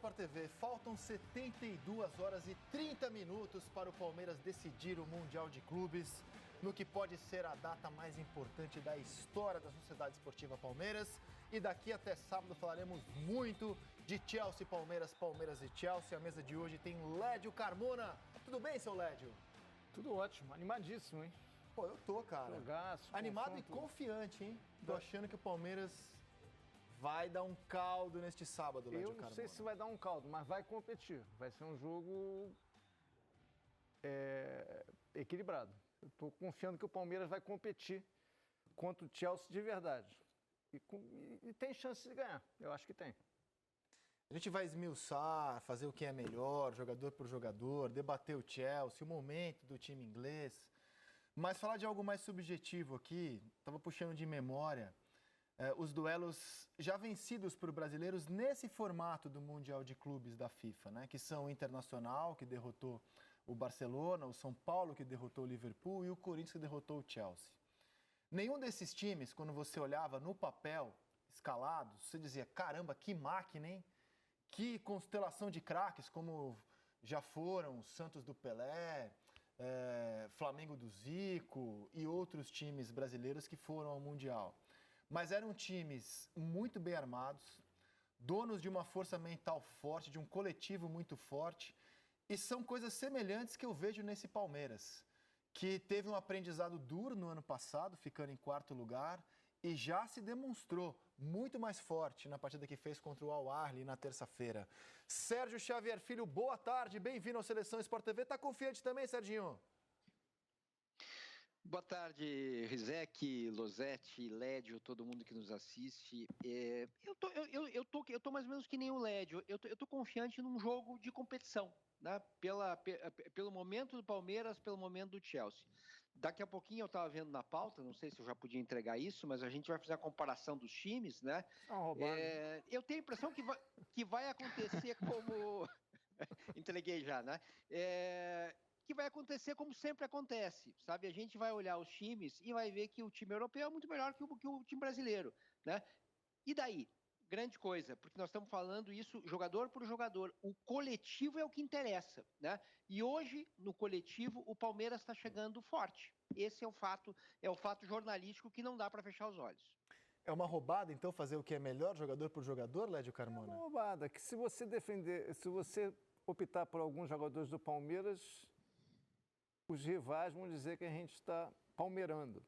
Sport TV. Faltam 72 horas e 30 minutos para o Palmeiras decidir o Mundial de Clubes, no que pode ser a data mais importante da história da Sociedade Esportiva Palmeiras. E daqui até sábado falaremos muito de Chelsea, Palmeiras, Palmeiras e Chelsea. A mesa de hoje tem Lédio Carmona. Tudo bem, seu Lédio? Tudo ótimo, animadíssimo, hein? Pô, eu tô, cara. Jogaço, animado confronto. E confiante, hein? Tô achando que o Palmeiras vai dar um caldo neste sábado, Lédio Carmona. Eu não sei se vai dar um caldo, mas vai competir. Vai ser um jogo equilibrado. Eu tô confiando que o Palmeiras vai competir contra o Chelsea de verdade. E tem chance de ganhar, eu acho que tem. A gente vai esmiuçar, fazer o que é melhor, jogador por jogador, debater o Chelsea, o momento do time inglês. Mas falar de algo mais subjetivo aqui, estava puxando de memória, os duelos já vencidos por brasileiros nesse formato do Mundial de Clubes da FIFA, né? Que são o Internacional, que derrotou o Barcelona, o São Paulo, que derrotou o Liverpool, e o Corinthians, que derrotou o Chelsea. Nenhum desses times, quando você olhava no papel, escalados, você dizia, caramba, que máquina, hein? Que constelação de craques, como já foram os Santos do Pelé, Flamengo do Zico e outros times brasileiros que foram ao Mundial. Mas eram times muito bem armados, donos de uma força mental forte, de um coletivo muito forte, e são coisas semelhantes que eu vejo nesse Palmeiras, que teve um aprendizado duro no ano passado, ficando em quarto lugar, e já se demonstrou muito mais forte na partida que fez contra o Al Ahly na terça-feira. Sérgio Xavier Filho, boa tarde, bem-vindo ao Seleção Sport TV. Tá confiante também, Serginho? Boa tarde, Rizek, Losetti, Lédio, todo mundo que nos assiste. Eu tô mais ou menos que nem o Lédio. Eu tô confiante num jogo de competição, né? Pelo momento do Palmeiras, pelo momento do Chelsea. Daqui a pouquinho eu estava vendo na pauta, não sei se eu já podia entregar isso, mas a gente vai fazer a comparação dos times, né? Eu tenho a impressão que vai acontecer como... Entreguei já, né? Que vai acontecer como sempre acontece, sabe? A gente vai olhar os times e vai ver que o time europeu é muito melhor que o time brasileiro, né? E daí? Grande coisa, porque nós estamos falando isso jogador por jogador. O coletivo é o que interessa, né? E hoje, no coletivo, o Palmeiras está chegando forte. Esse é o fato jornalístico que não dá para fechar os olhos. É uma roubada, então, fazer o que é melhor, jogador por jogador, Lédio Carmona? É uma roubada, que se você optar por alguns jogadores do Palmeiras, os rivais vão dizer que a gente está palmeirando.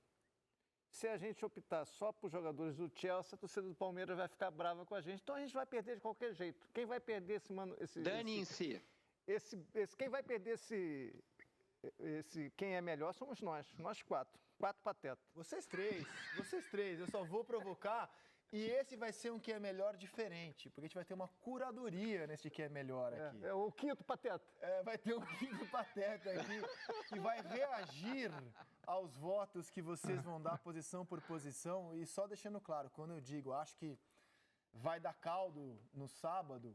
Se a gente optar só por jogadores do Chelsea, a torcida do Palmeiras vai ficar brava com a gente. Então a gente vai perder de qualquer jeito. Quem vai perder quem vai perder quem é melhor somos nós quatro patetas. Vocês três, eu só vou provocar. E esse vai ser um que é melhor diferente, porque a gente vai ter uma curadoria nesse que é melhor aqui. É o quinto pateta. Vai ter um quinto pateta aqui que vai reagir aos votos que vocês vão dar posição por posição. E só deixando claro, quando eu digo, acho que vai dar caldo no sábado,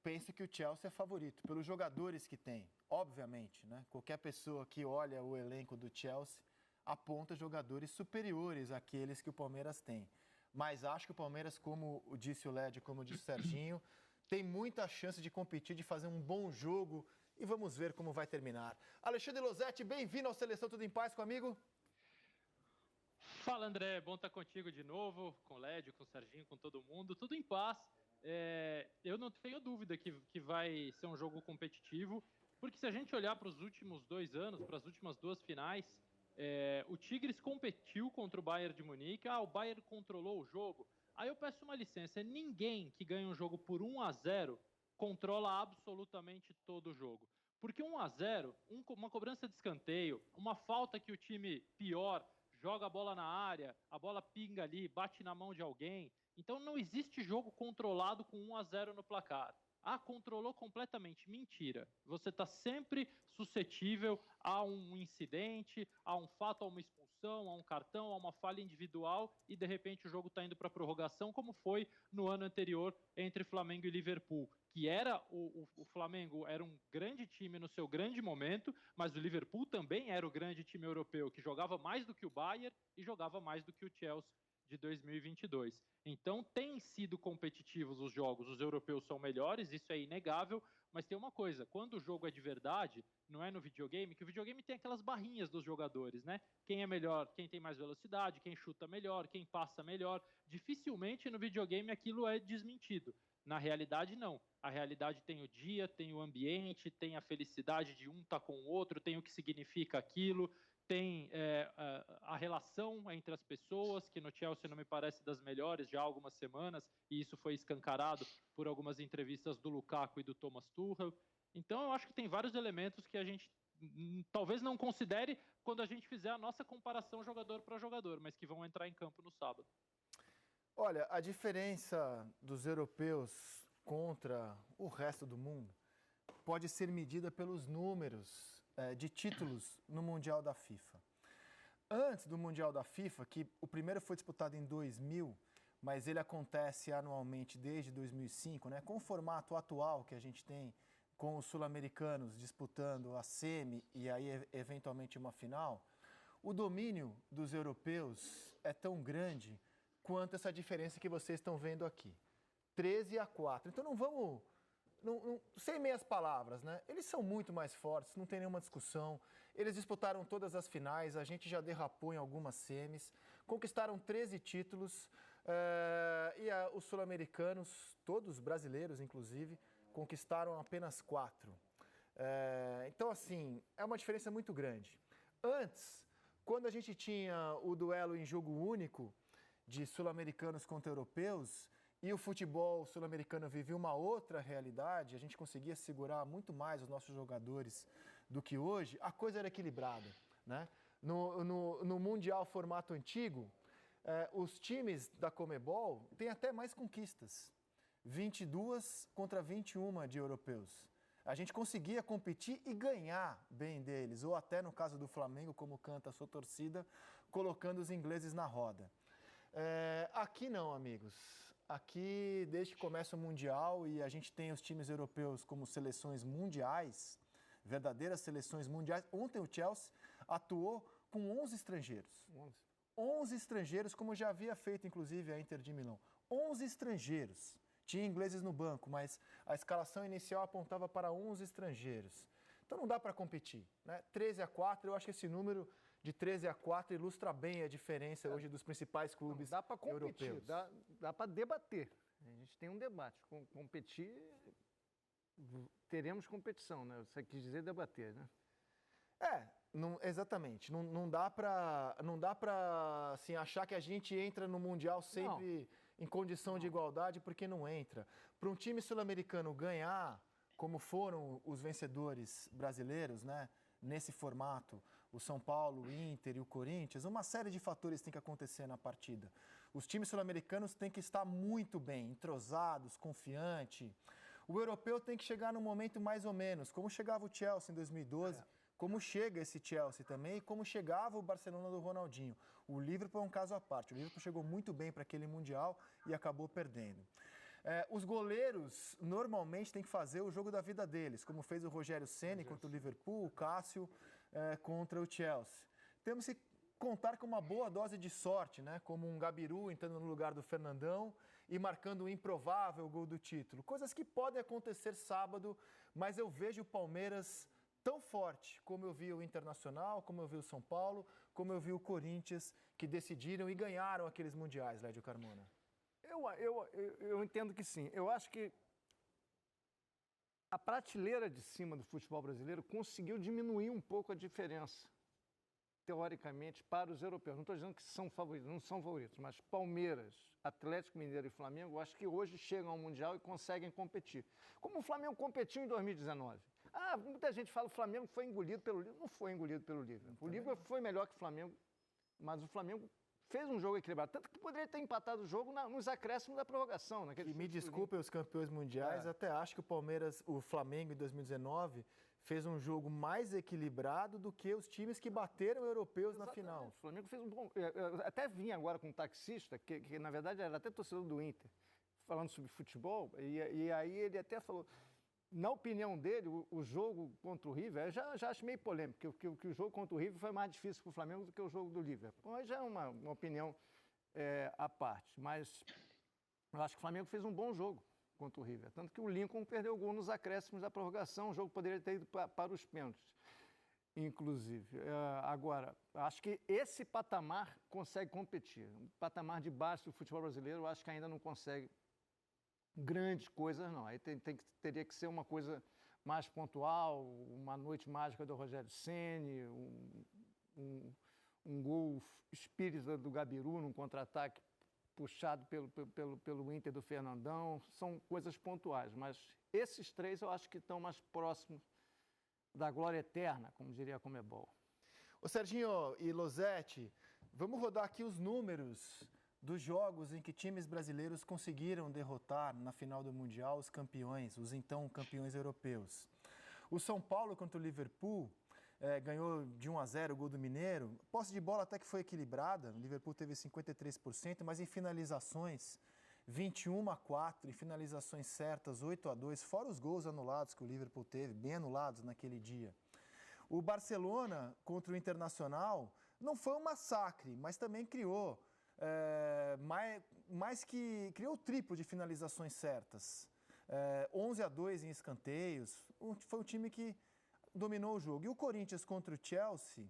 penso que o Chelsea é favorito, pelos jogadores que tem, obviamente, né? Qualquer pessoa que olha o elenco do Chelsea aponta jogadores superiores àqueles que o Palmeiras tem. Mas acho que o Palmeiras, como disse o Lédio, como disse o Serginho, tem muita chance de competir, de fazer um bom jogo e vamos ver como vai terminar. Alexandre Losetti, bem-vindo ao Seleção Tudo em Paz comigo. Fala, André, bom estar contigo de novo, com o Lédio, com o Serginho, com todo mundo, tudo em paz. Eu não tenho dúvida que vai ser um jogo competitivo, porque se a gente olhar para os últimos 2 anos, para as últimas 2 finais, o Tigres competiu contra o Bayern de Munique, o Bayern controlou o jogo. Aí eu peço uma licença, ninguém que ganha um jogo por 1-0 controla absolutamente todo o jogo. Porque 1-0, uma cobrança de escanteio, uma falta que o time pior joga a bola na área, a bola pinga ali, bate na mão de alguém. Então não existe jogo controlado com 1-0 no placar. Controlou completamente. Mentira. Você está sempre suscetível a um incidente, a um fato, a uma expulsão, a um cartão, a uma falha individual e, de repente, o jogo está indo para a prorrogação, como foi no ano anterior entre Flamengo e Liverpool, que era o Flamengo era um grande time no seu grande momento, mas o Liverpool também era o grande time europeu, que jogava mais do que o Bayern e jogava mais do que o Chelsea de 2022. Então, têm sido competitivos os jogos, os europeus são melhores, isso é inegável, mas tem uma coisa, quando o jogo é de verdade, não é no videogame, que o videogame tem aquelas barrinhas dos jogadores, né? Quem é melhor, quem tem mais velocidade, quem chuta melhor, quem passa melhor. Dificilmente no videogame aquilo é desmentido. Na realidade, não. A realidade tem o dia, tem o ambiente, tem a felicidade de um estar com o outro, tem o que significa aquilo, tem a relação entre as pessoas, que no Chelsea não me parece das melhores já há algumas semanas, e isso foi escancarado por algumas entrevistas do Lukaku e do Thomas Tuchel. Então, eu acho que tem vários elementos que a gente talvez não considere quando a gente fizer a nossa comparação jogador para jogador, mas que vão entrar em campo no sábado. Olha, a diferença dos europeus contra o resto do mundo pode ser medida pelos números de títulos no Mundial da FIFA. Antes do Mundial da FIFA, que o primeiro foi disputado em 2000, mas ele acontece anualmente desde 2005, né, com o formato atual que a gente tem, com os sul-americanos disputando a semi e aí eventualmente uma final, o domínio dos europeus é tão grande quanto essa diferença que vocês estão vendo aqui. 13-4. Então não vamos... sem meias palavras, né? Eles são muito mais fortes, não tem nenhuma discussão. Eles disputaram todas as finais, a gente já derrapou em algumas semis, conquistaram 13 títulos os sul-americanos, todos brasileiros inclusive, conquistaram apenas 4. Então, assim, é uma diferença muito grande. Antes, quando a gente tinha o duelo em jogo único de sul-americanos contra europeus, e o futebol sul-americano vivia uma outra realidade, a gente conseguia segurar muito mais os nossos jogadores do que hoje, a coisa era equilibrada, né? No Mundial formato antigo, os times da Conmebol têm até mais conquistas, 22 contra 21 de europeus. A gente conseguia competir e ganhar bem deles, ou até no caso do Flamengo, como canta a sua torcida, colocando os ingleses na roda. Aqui não, amigos. Aqui, desde que começa o Mundial e a gente tem os times europeus como seleções mundiais, verdadeiras seleções mundiais. Ontem o Chelsea atuou com 11 estrangeiros. 11 estrangeiros, como já havia feito, inclusive, a Inter de Milão. 11 estrangeiros. Tinha ingleses no banco, mas a escalação inicial apontava para 11 estrangeiros. Então não dá para competir, né? 13-4, eu acho que esse número de 13-4 ilustra bem a diferença hoje dos principais clubes europeus. Dá para competir, dá para debater. A gente tem um debate. Competir, teremos competição, né? Você quis dizer debater, né? Exatamente. Não dá para assim, achar que a gente entra no Mundial sempre em condição de igualdade, porque não entra. Para um time sul-americano ganhar, como foram os vencedores brasileiros, né? Nesse formato, o São Paulo, o Inter e o Corinthians, uma série de fatores tem que acontecer na partida. Os times sul-americanos têm que estar muito bem, entrosados, confiantes. O europeu tem que chegar num momento mais ou menos, como chegava o Chelsea em 2012, como chega esse Chelsea também e como chegava o Barcelona do Ronaldinho. O Liverpool é um caso à parte. O Liverpool chegou muito bem para aquele Mundial e acabou perdendo. Os goleiros normalmente têm que fazer o jogo da vida deles, como fez o Rogério Ceni contra o Liverpool, o Cássio contra o Chelsea. Temos que contar com uma boa dose de sorte, né? Como um Gabiru entrando no lugar do Fernandão e marcando um improvável gol do título. Coisas que podem acontecer sábado, mas eu vejo o Palmeiras tão forte como eu vi o Internacional, como eu vi o São Paulo, como eu vi o Corinthians, que decidiram e ganharam aqueles mundiais, Lédio Carmona. Eu entendo que sim. Eu acho que a prateleira de cima do futebol brasileiro conseguiu diminuir um pouco a diferença, teoricamente, para os europeus. Não estou dizendo que são favoritos, não são favoritos, mas Palmeiras, Atlético Mineiro e Flamengo, eu acho que hoje chegam ao Mundial e conseguem competir. Como o Flamengo competiu em 2019. Muita gente fala que o Flamengo foi engolido pelo Liverpool. Não foi engolido pelo Liverpool. O Liverpool foi melhor que o Flamengo, mas o Flamengo fez um jogo equilibrado. Tanto que poderia ter empatado o jogo nos acréscimos da prorrogação. E me desculpem os campeões mundiais, até acho que o Flamengo em 2019 fez um jogo mais equilibrado do que os times que bateram europeus na final. O Flamengo fez um bom... Eu até vim agora com um taxista, que na verdade era até torcedor do Inter, falando sobre futebol, e aí ele até falou... Na opinião dele, o jogo contra o River, eu já acho meio polêmico, que o jogo contra o River foi mais difícil para o Flamengo do que o jogo do Liverpool. Mas já é uma opinião à parte. Mas eu acho que o Flamengo fez um bom jogo contra o River. Tanto que o Lincoln perdeu o gol nos acréscimos da prorrogação. O jogo poderia ter ido para os pênaltis, inclusive. Agora, acho que esse patamar consegue competir. O patamar de baixo do futebol brasileiro, eu acho que ainda não consegue grandes coisas, não. Aí teria que ser uma coisa mais pontual, uma noite mágica do Rogério Ceni, um gol espírita do Gabiru num contra-ataque puxado pelo Inter do Fernandão. São coisas pontuais, mas esses três eu acho que estão mais próximos da glória eterna, como diria a Conmebol. Ô Serginho e Losetti, vamos rodar aqui os números dos jogos em que times brasileiros conseguiram derrotar na final do Mundial os campeões, os então campeões europeus. O São Paulo contra o Liverpool ganhou de 1-0 o gol do Mineiro. Posse de bola até que foi equilibrada, o Liverpool teve 53%, mas em finalizações 21-4, em finalizações certas 8-2, fora os gols anulados que o Liverpool teve, bem anulados naquele dia. O Barcelona contra o Internacional não foi um massacre, mas também criou criou o triplo de finalizações certas. 11-2 em escanteios. Foi o time que dominou o jogo. E o Corinthians contra o Chelsea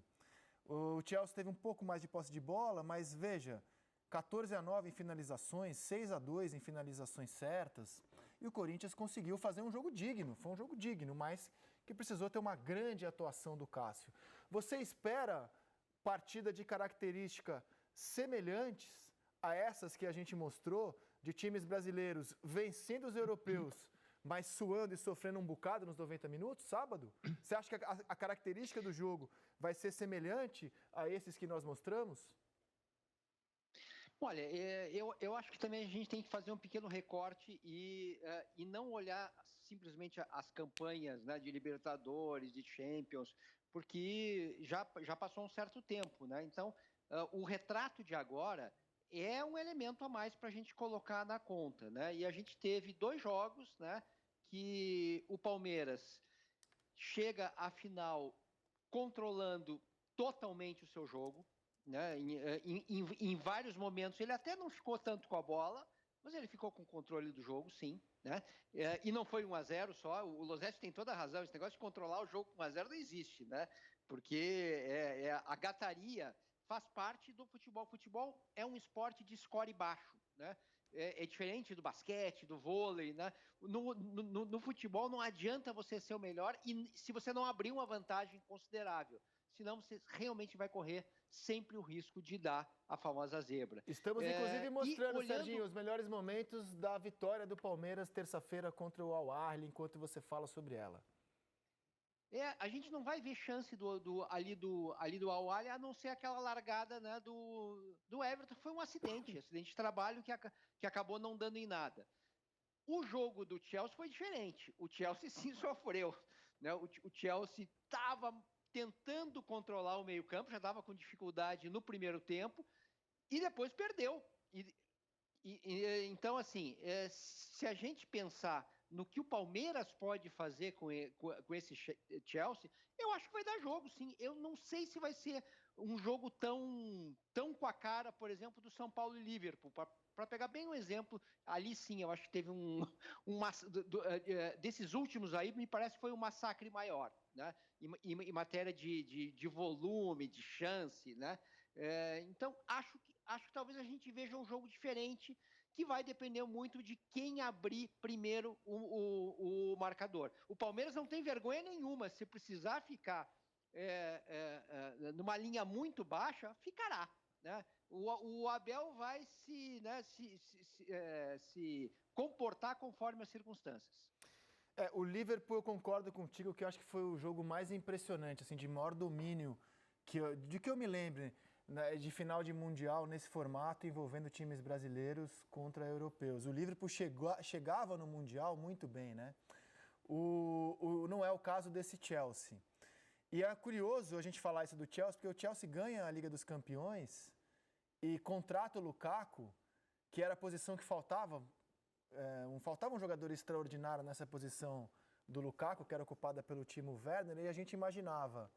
teve um pouco mais de posse de bola, mas veja, 14-9 em finalizações, 6-2 em finalizações certas. E o Corinthians conseguiu fazer um jogo digno. Foi um jogo digno, mas que precisou ter uma grande atuação do Cássio. Você espera partida de característica semelhantes a essas que a gente mostrou, de times brasileiros vencendo os europeus, mas suando e sofrendo um bocado nos 90 minutos, sábado? Você acha que a característica do jogo vai ser semelhante a esses que nós mostramos? Olha, eu acho que também a gente tem que fazer um pequeno recorte e não olhar simplesmente as campanhas, né, de Libertadores, de Champions, porque já passou um certo tempo, né? Então, o retrato de agora é um elemento a mais para a gente colocar na conta, né? E a gente teve 2 jogos, né, que o Palmeiras chega à final controlando totalmente o seu jogo, né? Em vários momentos ele até não ficou tanto com a bola, mas ele ficou com o controle do jogo, sim, né? E não foi 1-0 só. O Losetti tem toda a razão. Esse negócio de controlar o jogo com 1-0 não existe, né? Porque a gataria faz parte do futebol. O futebol é um esporte de score baixo, né? É diferente do basquete, do vôlei, né? No futebol não adianta você ser o melhor e se você não abrir uma vantagem considerável, senão você realmente vai correr sempre o risco de dar a famosa zebra. Estamos, inclusive, mostrando, Serginho, os melhores momentos da vitória do Palmeiras terça-feira contra o Al Ahly, enquanto você fala sobre ela. A gente não vai ver chance ali do Al Ahly, a não ser aquela largada, né, do Everton. Foi um acidente de trabalho que acabou não dando em nada. O jogo do Chelsea foi diferente. O Chelsea sim sofreu, né? O Chelsea estava tentando controlar o meio-campo, já estava com dificuldade no primeiro tempo e depois perdeu. Então, assim, se a gente pensar no que o Palmeiras pode fazer com esse Chelsea, eu acho que vai dar jogo, sim. Eu não sei se vai ser um jogo tão com a cara, por exemplo, do São Paulo e Liverpool. Para pegar bem um exemplo, ali sim, eu acho que teve desses últimos aí, me parece que foi um massacre maior, né? Em matéria de volume, de chance, né? Então, acho que talvez a gente veja um jogo diferente, que vai depender muito de quem abrir primeiro o marcador. O Palmeiras não tem vergonha nenhuma, se precisar ficar numa linha muito baixa, ficará, né? O Abel vai se comportar conforme as circunstâncias. O Liverpool, eu concordo contigo, que eu acho que foi o jogo mais impressionante, assim, de maior domínio de que eu me lembre, né, de final de Mundial nesse formato, envolvendo times brasileiros contra europeus. O Liverpool chegava no Mundial muito bem, né? Não é o caso desse Chelsea. E é curioso a gente falar isso do Chelsea, porque o Chelsea ganha a Liga dos Campeões e contrata o Lukaku, que era a posição que faltava. Faltava um jogador extraordinário nessa posição do Lukaku, que era ocupada pelo Timo Werner, e a gente imaginava,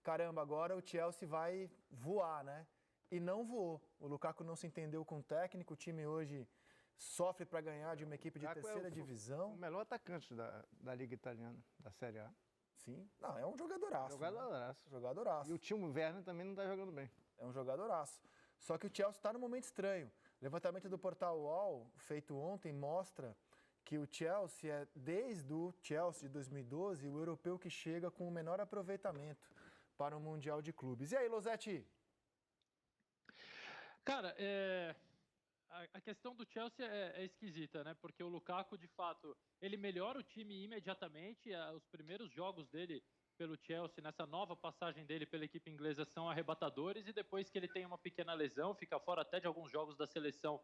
caramba, agora o Chelsea vai voar, né? e não voou. O Lukaku não se entendeu com o técnico, o time hoje sofre para ganhar de uma equipe de terceira divisão. O melhor atacante da Liga Italiana, da Série A. Sim, não, é um jogadoraço. Jogadoraço. Né? Jogadoraço. E o Timo Werner também não está jogando bem. É um jogadoraço. Só que o Chelsea está num momento estranho. O levantamento do portal UOL, feito ontem, mostra que o Chelsea é, desde o Chelsea de 2012, o europeu que chega com o menor aproveitamento para o Mundial de Clubes. E aí, Losetti? Cara, a questão do Chelsea é esquisita, né? Porque o Lukaku, de fato, ele melhora o time imediatamente. Os primeiros jogos dele pelo Chelsea, nessa nova passagem dele pela equipe inglesa, são arrebatadores. E depois que ele tem uma pequena lesão, fica fora até de alguns jogos da seleção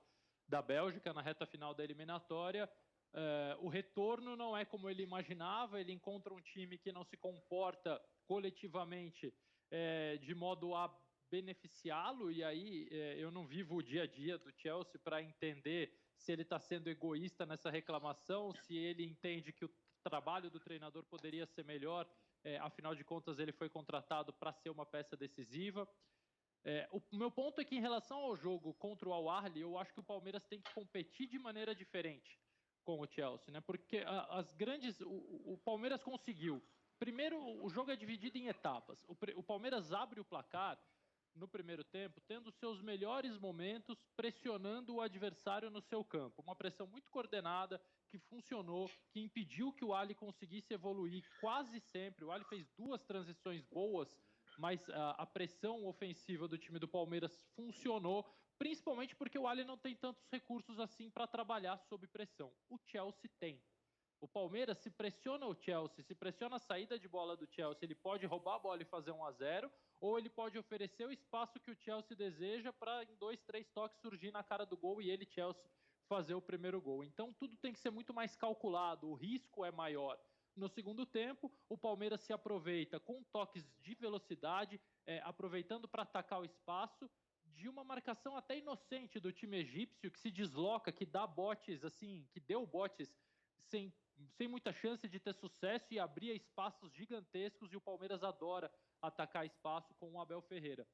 da Bélgica, na reta final da eliminatória, o retorno não é como ele imaginava. Ele encontra um time que não se comporta coletivamente de modo a beneficiá-lo, e aí eu não vivo o dia a dia do Chelsea para entender se ele está sendo egoísta nessa reclamação, se ele entende que o trabalho do treinador poderia ser melhor, afinal de contas ele foi contratado para ser uma peça decisiva. O meu ponto é que em relação ao jogo contra o Al-Ahly, eu acho que o Palmeiras tem que competir de maneira diferente com o Chelsea, né? Porque o Palmeiras conseguiu. Primeiro, o jogo é dividido em etapas. O Palmeiras abre o placar no primeiro tempo, tendo seus melhores momentos, pressionando o adversário no seu campo. Uma pressão muito coordenada, que funcionou, que impediu que o Ali conseguisse evoluir quase sempre. O Ali fez 2 transições boas, mas a pressão ofensiva do time do Palmeiras funcionou, principalmente porque o Ali não tem tantos recursos assim para trabalhar sob pressão. O Chelsea tem. O Palmeiras, se pressiona o Chelsea, se pressiona a saída de bola do Chelsea, ele pode roubar a bola e fazer 1-0, ou ele pode oferecer o espaço que o Chelsea deseja para, em 2, 3 toques, surgir na cara do gol e ele, Chelsea, fazer o primeiro gol. Então, tudo tem que ser muito mais calculado, o risco é maior. No segundo tempo, o Palmeiras se aproveita com toques de velocidade, aproveitando para atacar o espaço, de uma marcação até inocente do time egípcio, que se desloca, que dá botes, assim, que deu botes sem muita chance de ter sucesso e abria espaços gigantescos, e o Palmeiras adora atacar espaço com o Abel Ferreira.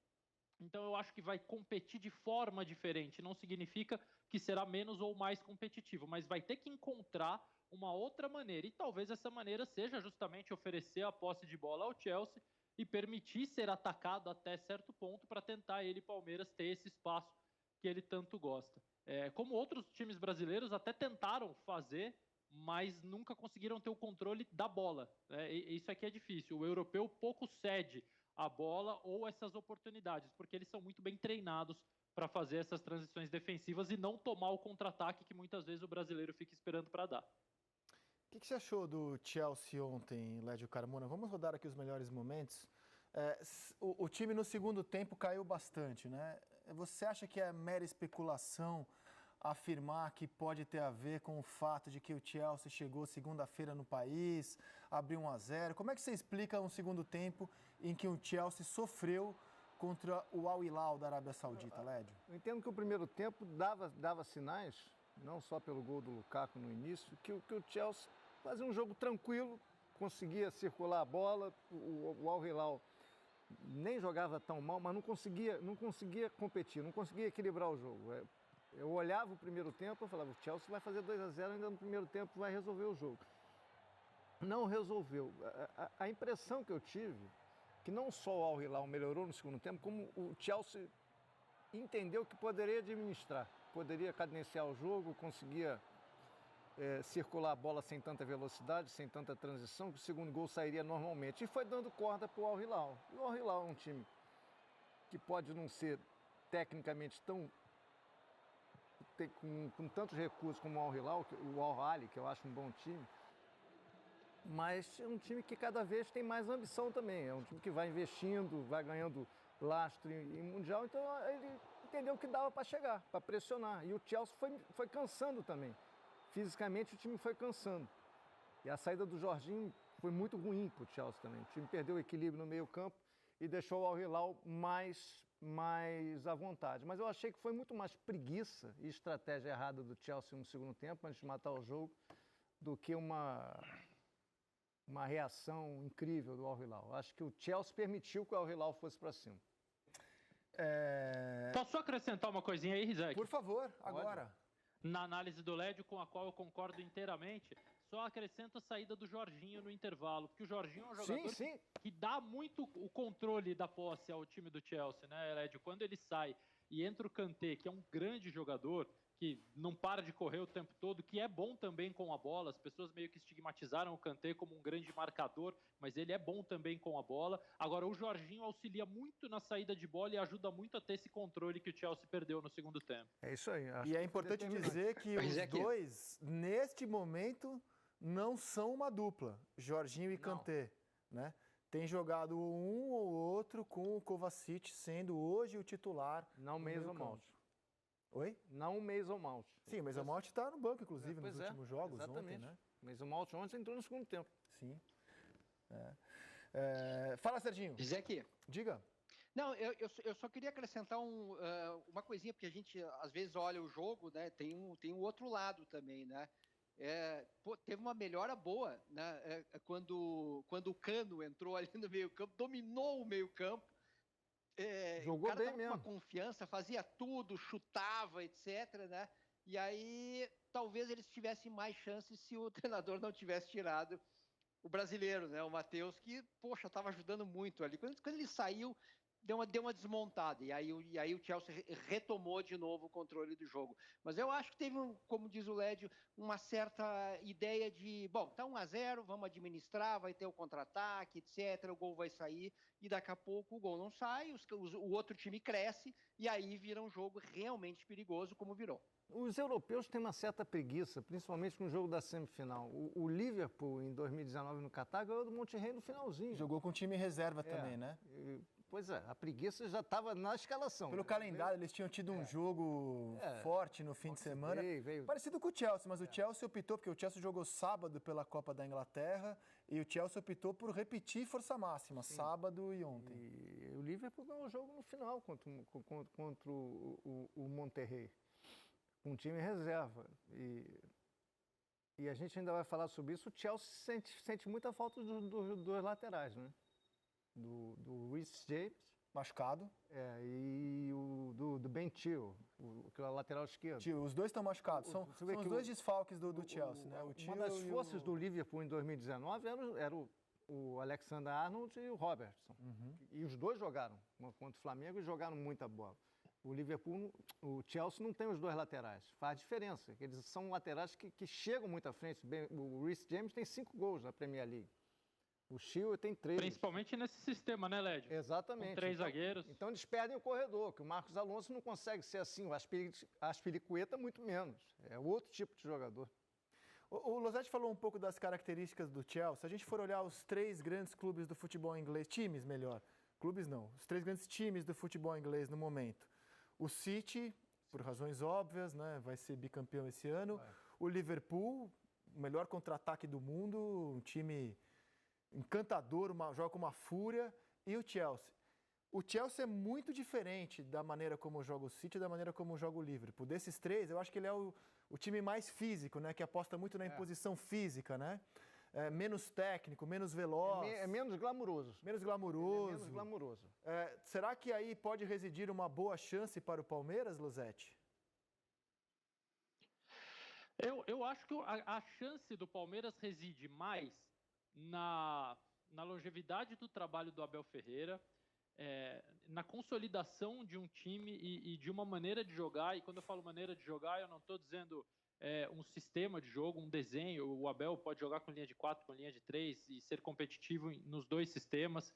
Então eu acho que vai competir de forma diferente, não significa que será menos ou mais competitivo, mas vai ter que encontrar uma outra maneira, e talvez essa maneira seja justamente oferecer a posse de bola ao Chelsea e permitir ser atacado até certo ponto para tentar ele, Palmeiras, ter esse espaço que ele tanto gosta. Como outros times brasileiros até tentaram fazer, mas nunca conseguiram ter o controle da bola. Isso aqui é difícil. O europeu pouco cede a bola ou essas oportunidades, porque eles são muito bem treinados para fazer essas transições defensivas e não tomar o contra-ataque que muitas vezes o brasileiro fica esperando para dar. O que você achou do Chelsea ontem, Lédio Carmona? Vamos rodar aqui os melhores momentos. O time no segundo tempo caiu bastante, né? Você acha que é mera especulação afirmar que pode ter a ver com o fato de que o Chelsea chegou segunda-feira no país, abriu 1-0? Como é que você explica um segundo tempo em que o Chelsea sofreu contra o Al Hilal da Arábia Saudita, Lédio? Eu entendo que o primeiro tempo dava sinais, não só pelo gol do Lukaku no início, que o Chelsea fazia um jogo tranquilo, conseguia circular a bola, o Al Hilal nem jogava tão mal, mas não conseguia competir, não conseguia equilibrar o jogo. Eu olhava o primeiro tempo e falava, o Chelsea vai fazer 2-0 ainda no primeiro tempo, vai resolver o jogo. Não resolveu. A impressão que eu tive, que não só o Al Hilal melhorou no segundo tempo, como o Chelsea entendeu que poderia administrar, poderia cadenciar o jogo, conseguia circular a bola sem tanta velocidade, sem tanta transição, que o segundo gol sairia normalmente. E foi dando corda para o Al Hilal. E o Al Hilal é um time que pode não ser tecnicamente com tantos recursos como o Al Hilal, o Al Ahly, que eu acho um bom time, mas é um time que cada vez tem mais ambição também. É um time que vai investindo, vai ganhando lastro em Mundial, então ele entendeu que dava para chegar, para pressionar. E o Chelsea foi cansando também. Fisicamente o time foi cansando. E a saída do Jorginho foi muito ruim para o Chelsea também. O time perdeu o equilíbrio no meio campo e deixou o Al Hilal mais à vontade. Mas eu achei que foi muito mais preguiça e estratégia errada do Chelsea no segundo tempo, antes de matar o jogo, do que uma reação incrível do Al Hilal. Acho que o Chelsea permitiu que o Al Hilal fosse para cima. Posso só acrescentar uma coisinha aí, Rizek? Por favor, agora. Na análise do Lédio, com a qual eu concordo inteiramente, só acrescento a saída do Jorginho no intervalo, porque o Jorginho é um jogador que dá muito o controle da posse ao time do Chelsea, né, Lédio? Quando ele sai e entra o Kanté, que é um grande jogador, que não para de correr o tempo todo, que é bom também com a bola. As pessoas meio que estigmatizaram o Kanté como um grande marcador, mas ele é bom também com a bola. Agora, o Jorginho auxilia muito na saída de bola e ajuda muito a ter esse controle que o Chelsea perdeu no segundo tempo. É isso aí. E é importante dizer que os dois, neste momento, não são uma dupla, Jorginho e Kanté, né? Tem jogado um ou outro com o Kovacic sendo hoje o titular. Não Mason Mount. Oi? Não o Mason Mount. Sim, o Mason Mount está no banco, inclusive, nos últimos jogos ontem, né? O Mason Mount ontem entrou no segundo tempo. Sim. Fala, Serginho. Rizek. Diga. Não, eu só queria acrescentar uma coisinha, porque a gente às vezes olha o jogo, né? Tem um outro lado também, né? Teve uma melhora boa, né? Quando o Cano entrou ali no meio-campo, dominou o meio-campo. Jogou bem mesmo. Com uma confiança, fazia tudo, chutava, etc, né? E aí talvez eles tivessem mais chances se o treinador não tivesse tirado o brasileiro, né? O Matheus, que, poxa, estava ajudando muito ali. Quando ele saiu, deu uma desmontada. E aí o Chelsea retomou de novo o controle do jogo. Mas eu acho que teve, como diz o Lédio, uma certa ideia de, bom, tá 1-0, vamos administrar, vai ter o contra-ataque, etc. O gol vai sair e daqui a pouco o gol não sai, o outro time cresce e aí vira um jogo realmente perigoso, como virou. Os europeus têm uma certa preguiça, principalmente no jogo da semifinal. O Liverpool, em 2019, no Catar, ganhou do Monterrey no finalzinho. Jogou com time reserva também, né? Pois é, a preguiça já estava na escalação. Pelo calendário, eles tinham tido um jogo forte no fim de semana. Veio. Parecido com o Chelsea, mas o Chelsea optou, porque o Chelsea jogou sábado pela Copa da Inglaterra, e o Chelsea optou por repetir força máxima, sábado e ontem. E o Liverpool ganhou o jogo no final contra o Monterrey, com um time reserva. E a gente ainda vai falar sobre isso. O Chelsea sente muita falta dos laterais, né? Do Reece James, machucado. E do Ben Chilwell, que é o lateral esquerdo. Os dois estão machucados. São os dois desfalques do Chelsea, né? Uma das forças do Liverpool em 2019 era o Alexander-Arnold e o Robertson. E os dois jogaram contra o Flamengo e jogaram muita bola. O Chelsea não tem os dois laterais. Faz diferença. Eles são laterais que chegam muito à frente. O Reece James tem 5 gols na Premier League. O Chilwell tem 3. Principalmente nesse sistema, né, Lédio? Exatamente. Com 3 zagueiros. Então eles perdem o corredor, que o Marcos Alonso não consegue ser assim. O Aspilicueta, muito menos. É outro tipo de jogador. O Losetti falou um pouco das características do Chelsea. Se a gente for olhar os 3 grandes clubes do futebol inglês, times melhor, clubes não, os 3 grandes times do futebol inglês no momento. O City, por razões óbvias, né, vai ser bicampeão esse ano. O Liverpool, o melhor contra-ataque do mundo, um time encantador, joga com uma fúria. E o Chelsea. O Chelsea é muito diferente da maneira como joga o City e da maneira como joga o Liverpool. Desses 3, eu acho que ele é o time mais físico, né, que aposta muito na imposição física, né? Menos técnico, menos veloz. É menos glamuroso. Menos glamuroso. Menos glamuroso. Será que aí pode residir uma boa chance para o Palmeiras, Losetti? Eu acho que a chance do Palmeiras reside mais na longevidade do trabalho do Abel Ferreira, na consolidação de um time e de uma maneira de jogar. E quando eu falo maneira de jogar, eu não estou dizendo um sistema de jogo, um desenho. O Abel pode jogar com linha de 4, com linha de 3 e ser competitivo nos 2 sistemas.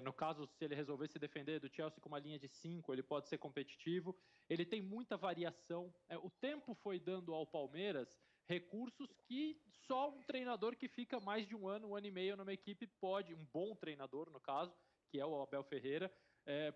No caso, se ele resolver se defender do Chelsea com uma linha de 5, ele pode ser competitivo. Ele tem muita variação. O tempo foi dando ao Palmeiras recursos que só um treinador que fica mais de um ano e meio numa equipe pode, um bom treinador no caso, que é o Abel Ferreira,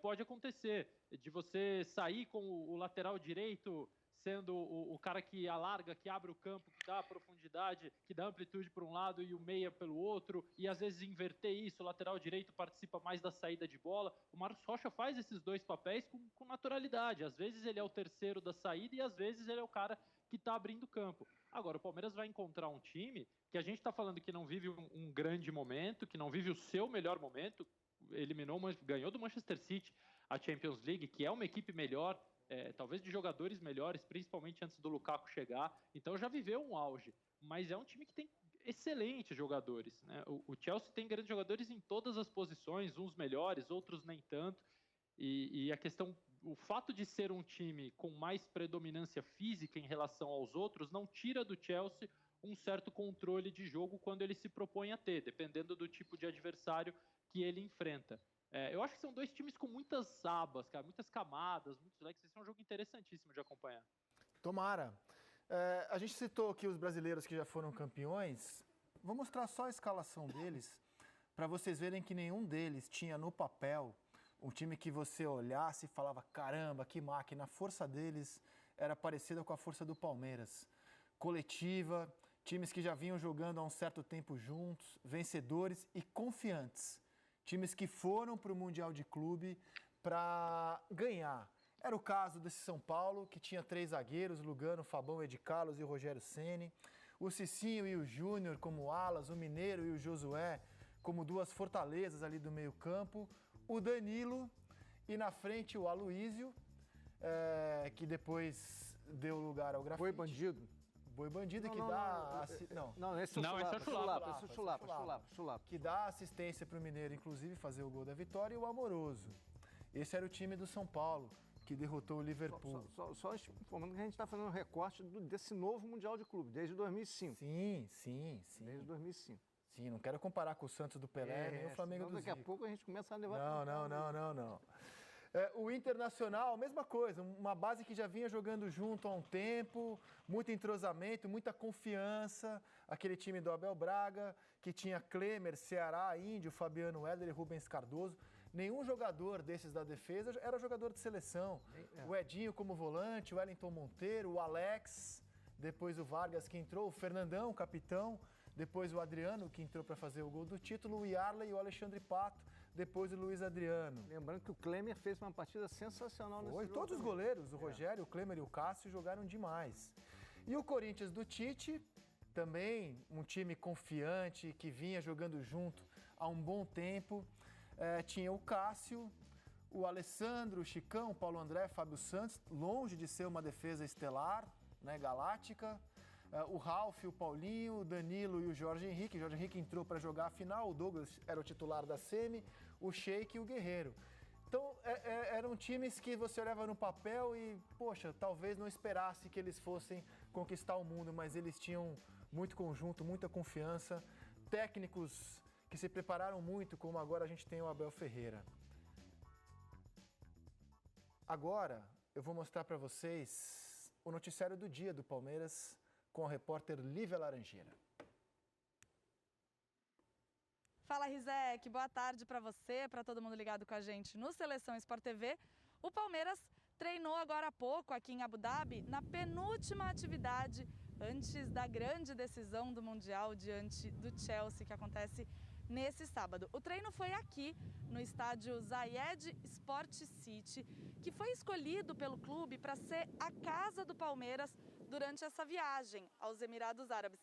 pode acontecer, de você sair com o lateral direito sendo o cara que alarga, que abre o campo, que dá profundidade, que dá amplitude por um lado e o meia pelo outro, e às vezes inverter isso, o lateral direito participa mais da saída de bola. O Marcos Rocha faz esses 2 papéis com naturalidade, às vezes ele é o terceiro da saída e às vezes ele é o cara que está abrindo o campo. Agora, o Palmeiras vai encontrar um time que a gente está falando que não vive um grande momento, que não vive o seu melhor momento, ganhou do Manchester City. a Champions League, que é uma equipe melhor, talvez de jogadores melhores, principalmente antes do Lukaku chegar. Então já viveu um auge, mas é um time que tem excelentes jogadores, né? O Chelsea tem grandes jogadores em todas as posições, uns melhores, outros nem tanto. E a questão, o fato de ser um time com mais predominância física em relação aos outros não tira do Chelsea um certo controle de jogo quando ele se propõe a ter, dependendo do tipo de adversário que ele enfrenta. Eu acho que são dois times com muitas abas, cara, muitas camadas, muitos leques. Esse é um jogo interessantíssimo de acompanhar. Tomara. A gente citou aqui os brasileiros que já foram campeões. Vou mostrar só a escalação deles, para vocês verem que nenhum deles tinha no papel um time que você olhasse e falava, caramba, que máquina. A força deles era parecida com a força do Palmeiras. Coletiva, times que já vinham jogando há um certo tempo juntos, vencedores e confiantes. Times que foram para o Mundial de Clube para ganhar. Era o caso desse São Paulo, que tinha 3 zagueiros, Lugano, Fabão, Ed Carlos e o Rogério Ceni. O Cicinho e o Júnior como alas, o Mineiro e o Josué como 2 fortalezas ali do meio campo. O Danilo e na frente o Aloísio, que depois deu lugar ao Grafite. Boi Bandido. Boi Bandido que esse é o Chulapa. Que dá assistência para o Mineiro, inclusive, fazer o gol da vitória. E o Amoroso. Esse era o time do São Paulo, que derrotou o Liverpool. Só informando que a gente está fazendo um recorte desse novo Mundial de Clube, desde 2005. Sim. Desde 2005. Sim, não quero comparar com o Santos do Pelé nem o Flamengo do Zico. Daqui a pouco a gente começa a levar... Não. O Internacional, mesma coisa, uma base que já vinha jogando junto há um tempo, muito entrosamento, muita confiança. Aquele time do Abel Braga, que tinha Klemer, Ceará, Índio, Fabiano Heller e Rubens Cardoso. Nenhum jogador desses da defesa era jogador de seleção. O Edinho como volante, o Wellington Monteiro, o Alex, depois o Vargas que entrou, o Fernandão, capitão, depois o Adriano que entrou para fazer o gol do título, o Yarley e o Alexandre Pato, depois o Luiz Adriano. Lembrando que o Klemer fez uma partida sensacional nesse jogo. Todos os goleiros, o Rogério, o Klemer e o Cássio jogaram demais. E o Corinthians do Tite, também um time confiante, que vinha jogando junto há um bom tempo. Tinha o Cássio, o Alessandro, o Chicão, o Paulo André, Fábio Santos, longe de ser uma defesa estelar, né, galáctica. O Ralf, o Paulinho, o Danilo e o Jorge Henrique. O Jorge Henrique entrou para jogar a final, o Douglas era o titular da semi, o Sheik e o Guerreiro. Então, eram times que você olhava no papel e, poxa, talvez não esperasse que eles fossem conquistar o mundo, mas eles tinham muito conjunto, muita confiança, técnicos que se prepararam muito, como agora a gente tem o Abel Ferreira. Agora, eu vou mostrar para vocês o noticiário do dia do Palmeiras, com a repórter Lívia Laranjeira. Fala, Rizek. Boa tarde para você, para todo mundo ligado com a gente no Seleção Sport TV. O Palmeiras treinou agora há pouco aqui em Abu Dhabi, na penúltima atividade antes da grande decisão do Mundial diante do Chelsea, que acontece nesse sábado. O treino foi aqui, no estádio Zayed Sport City, que foi escolhido pelo clube para ser a casa do Palmeiras durante essa viagem aos Emirados Árabes.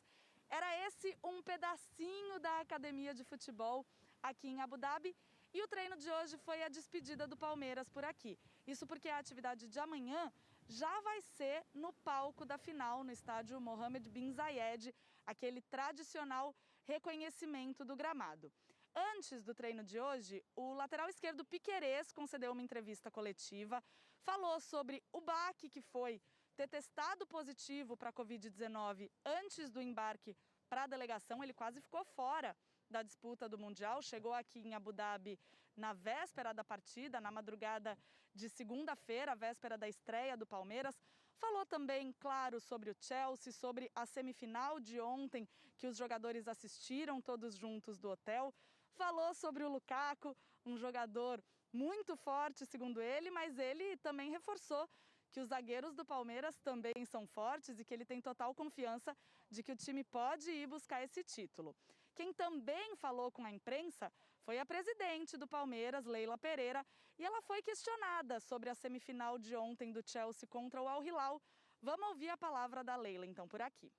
Era esse um pedacinho da academia de futebol aqui em Abu Dhabi e o treino de hoje foi a despedida do Palmeiras por aqui. Isso porque a atividade de amanhã já vai ser no palco da final, no estádio Mohammed bin Zayed, aquele tradicional reconhecimento do gramado. Antes do treino de hoje, o lateral esquerdo Piquerez concedeu uma entrevista coletiva, falou sobre o baque que foi ter testado positivo para a Covid-19 antes do embarque para a delegação. Ele quase ficou fora da disputa do Mundial, chegou aqui em Abu Dhabi na véspera da partida, na madrugada de segunda-feira, véspera da estreia do Palmeiras. Falou também, claro, sobre o Chelsea, sobre a semifinal de ontem, que os jogadores assistiram todos juntos do hotel. Falou sobre o Lukaku, um jogador muito forte, segundo ele, mas ele também reforçou que os zagueiros do Palmeiras também são fortes e que ele tem total confiança de que o time pode ir buscar esse título. Quem também falou com a imprensa foi a presidente do Palmeiras, Leila Pereira, e ela foi questionada sobre a semifinal de ontem do Chelsea contra o Al Hilal. Vamos ouvir a palavra da Leila, então, por aqui.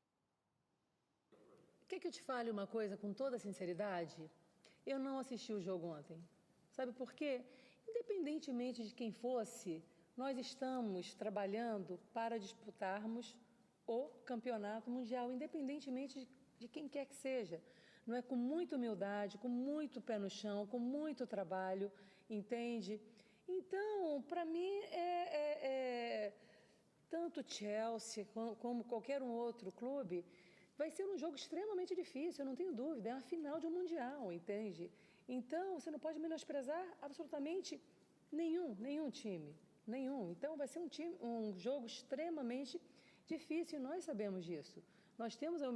Quer que eu te fale uma coisa com toda sinceridade? Eu não assisti o jogo ontem. Sabe por quê? independentemente de quem fosse, nós estamos trabalhando para disputarmos o campeonato mundial, independentemente de quem quer que seja. Não é? Com muita humildade, com muito pé no chão, com muito trabalho, entende? Então, para mim, tanto Chelsea como qualquer um outro clube, vai ser um jogo extremamente difícil, eu não tenho dúvida, é a final de um mundial, entende? Então, você não pode menosprezar absolutamente nenhum time, nenhum. Então, vai ser um jogo extremamente difícil, e nós sabemos disso. Nós temos a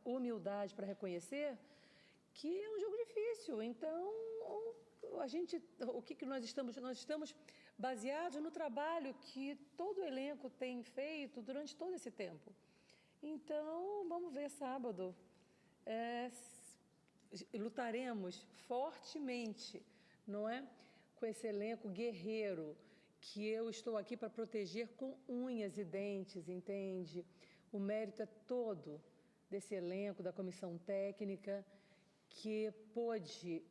humildade para reconhecer que é um jogo difícil. Então, o que nós estamos? Nós estamos baseados no trabalho que todo o elenco tem feito durante todo esse tempo. Então, vamos ver sábado. Lutaremos fortemente, não é? Com esse elenco guerreiro que eu estou aqui para proteger com unhas e dentes, entende? O mérito é todo desse elenco, da comissão técnica, que pôde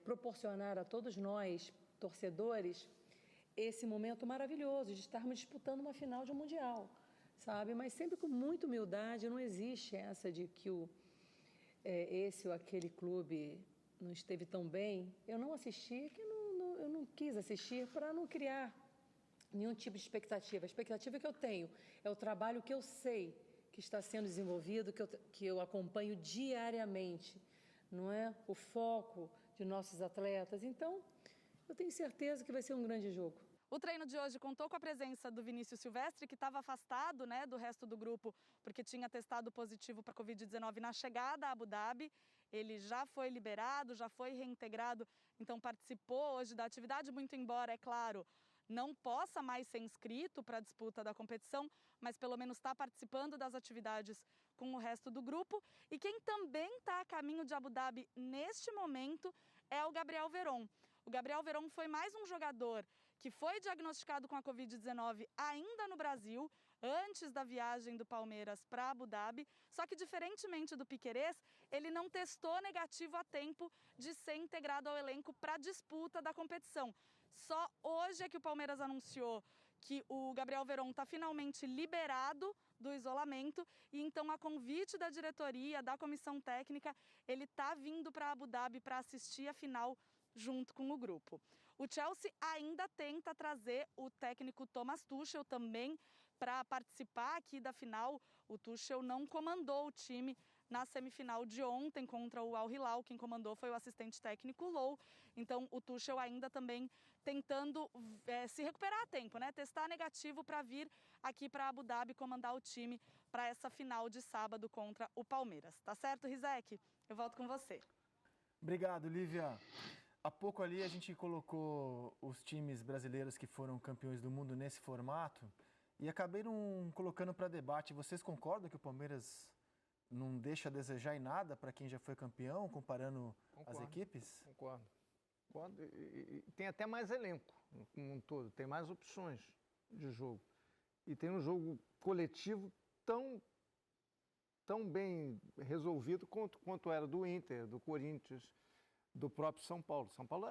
proporcionar a todos nós, torcedores, esse momento maravilhoso de estarmos disputando uma final de um mundial, sabe? Mas sempre com muita humildade, não existe essa de que esse ou aquele clube não esteve tão bem. Eu não assisti, eu não quis assistir para não criar nenhum tipo de expectativa. A expectativa que eu tenho é o trabalho que eu sei que está sendo desenvolvido, que eu acompanho diariamente, não é? O foco de nossos atletas. Então, eu tenho certeza que vai ser um grande jogo. O treino de hoje contou com a presença do Vinícius Silvestre, que estava afastado, né, do resto do grupo, porque tinha testado positivo para a Covid-19 na chegada a Abu Dhabi. Ele já foi liberado, já foi reintegrado, então participou hoje da atividade, muito embora, é claro, não possa mais ser inscrito para a disputa da competição, mas pelo menos está participando das atividades com o resto do grupo. E quem também está a caminho de Abu Dhabi neste momento é o Gabriel Veron. O Gabriel Veron foi mais um jogador que foi diagnosticado com a Covid-19 ainda no Brasil, antes da viagem do Palmeiras para Abu Dhabi, só que diferentemente do Piquerez, ele não testou negativo a tempo de ser integrado ao elenco para a disputa da competição. Só hoje é que o Palmeiras anunciou que o Gabriel Veron está finalmente liberado do isolamento e então, a convite da diretoria, da comissão técnica, ele está vindo para Abu Dhabi para assistir a final junto com o grupo. O Chelsea ainda tenta trazer o técnico Thomas Tuchel também para participar aqui da final. O Tuchel não comandou o time na semifinal de ontem contra o Al Hilal. Quem comandou foi o assistente técnico Low. Então, o Tuchel ainda também tentando se recuperar a tempo, né? Testar negativo para vir aqui para Abu Dhabi comandar o time para essa final de sábado contra o Palmeiras. Tá certo, Rizek? Eu volto com você. Obrigado, Lívia. Há pouco ali a gente colocou os times brasileiros que foram campeões do mundo nesse formato e acabei não colocando para debate. Vocês concordam que o Palmeiras não deixa a desejar em nada para quem já foi campeão, comparando as equipes? Concordo. E tem até mais elenco como um todo, tem mais opções de jogo. E tem um jogo coletivo tão bem resolvido quanto era do Inter, do Corinthians, do próprio São Paulo. São Paulo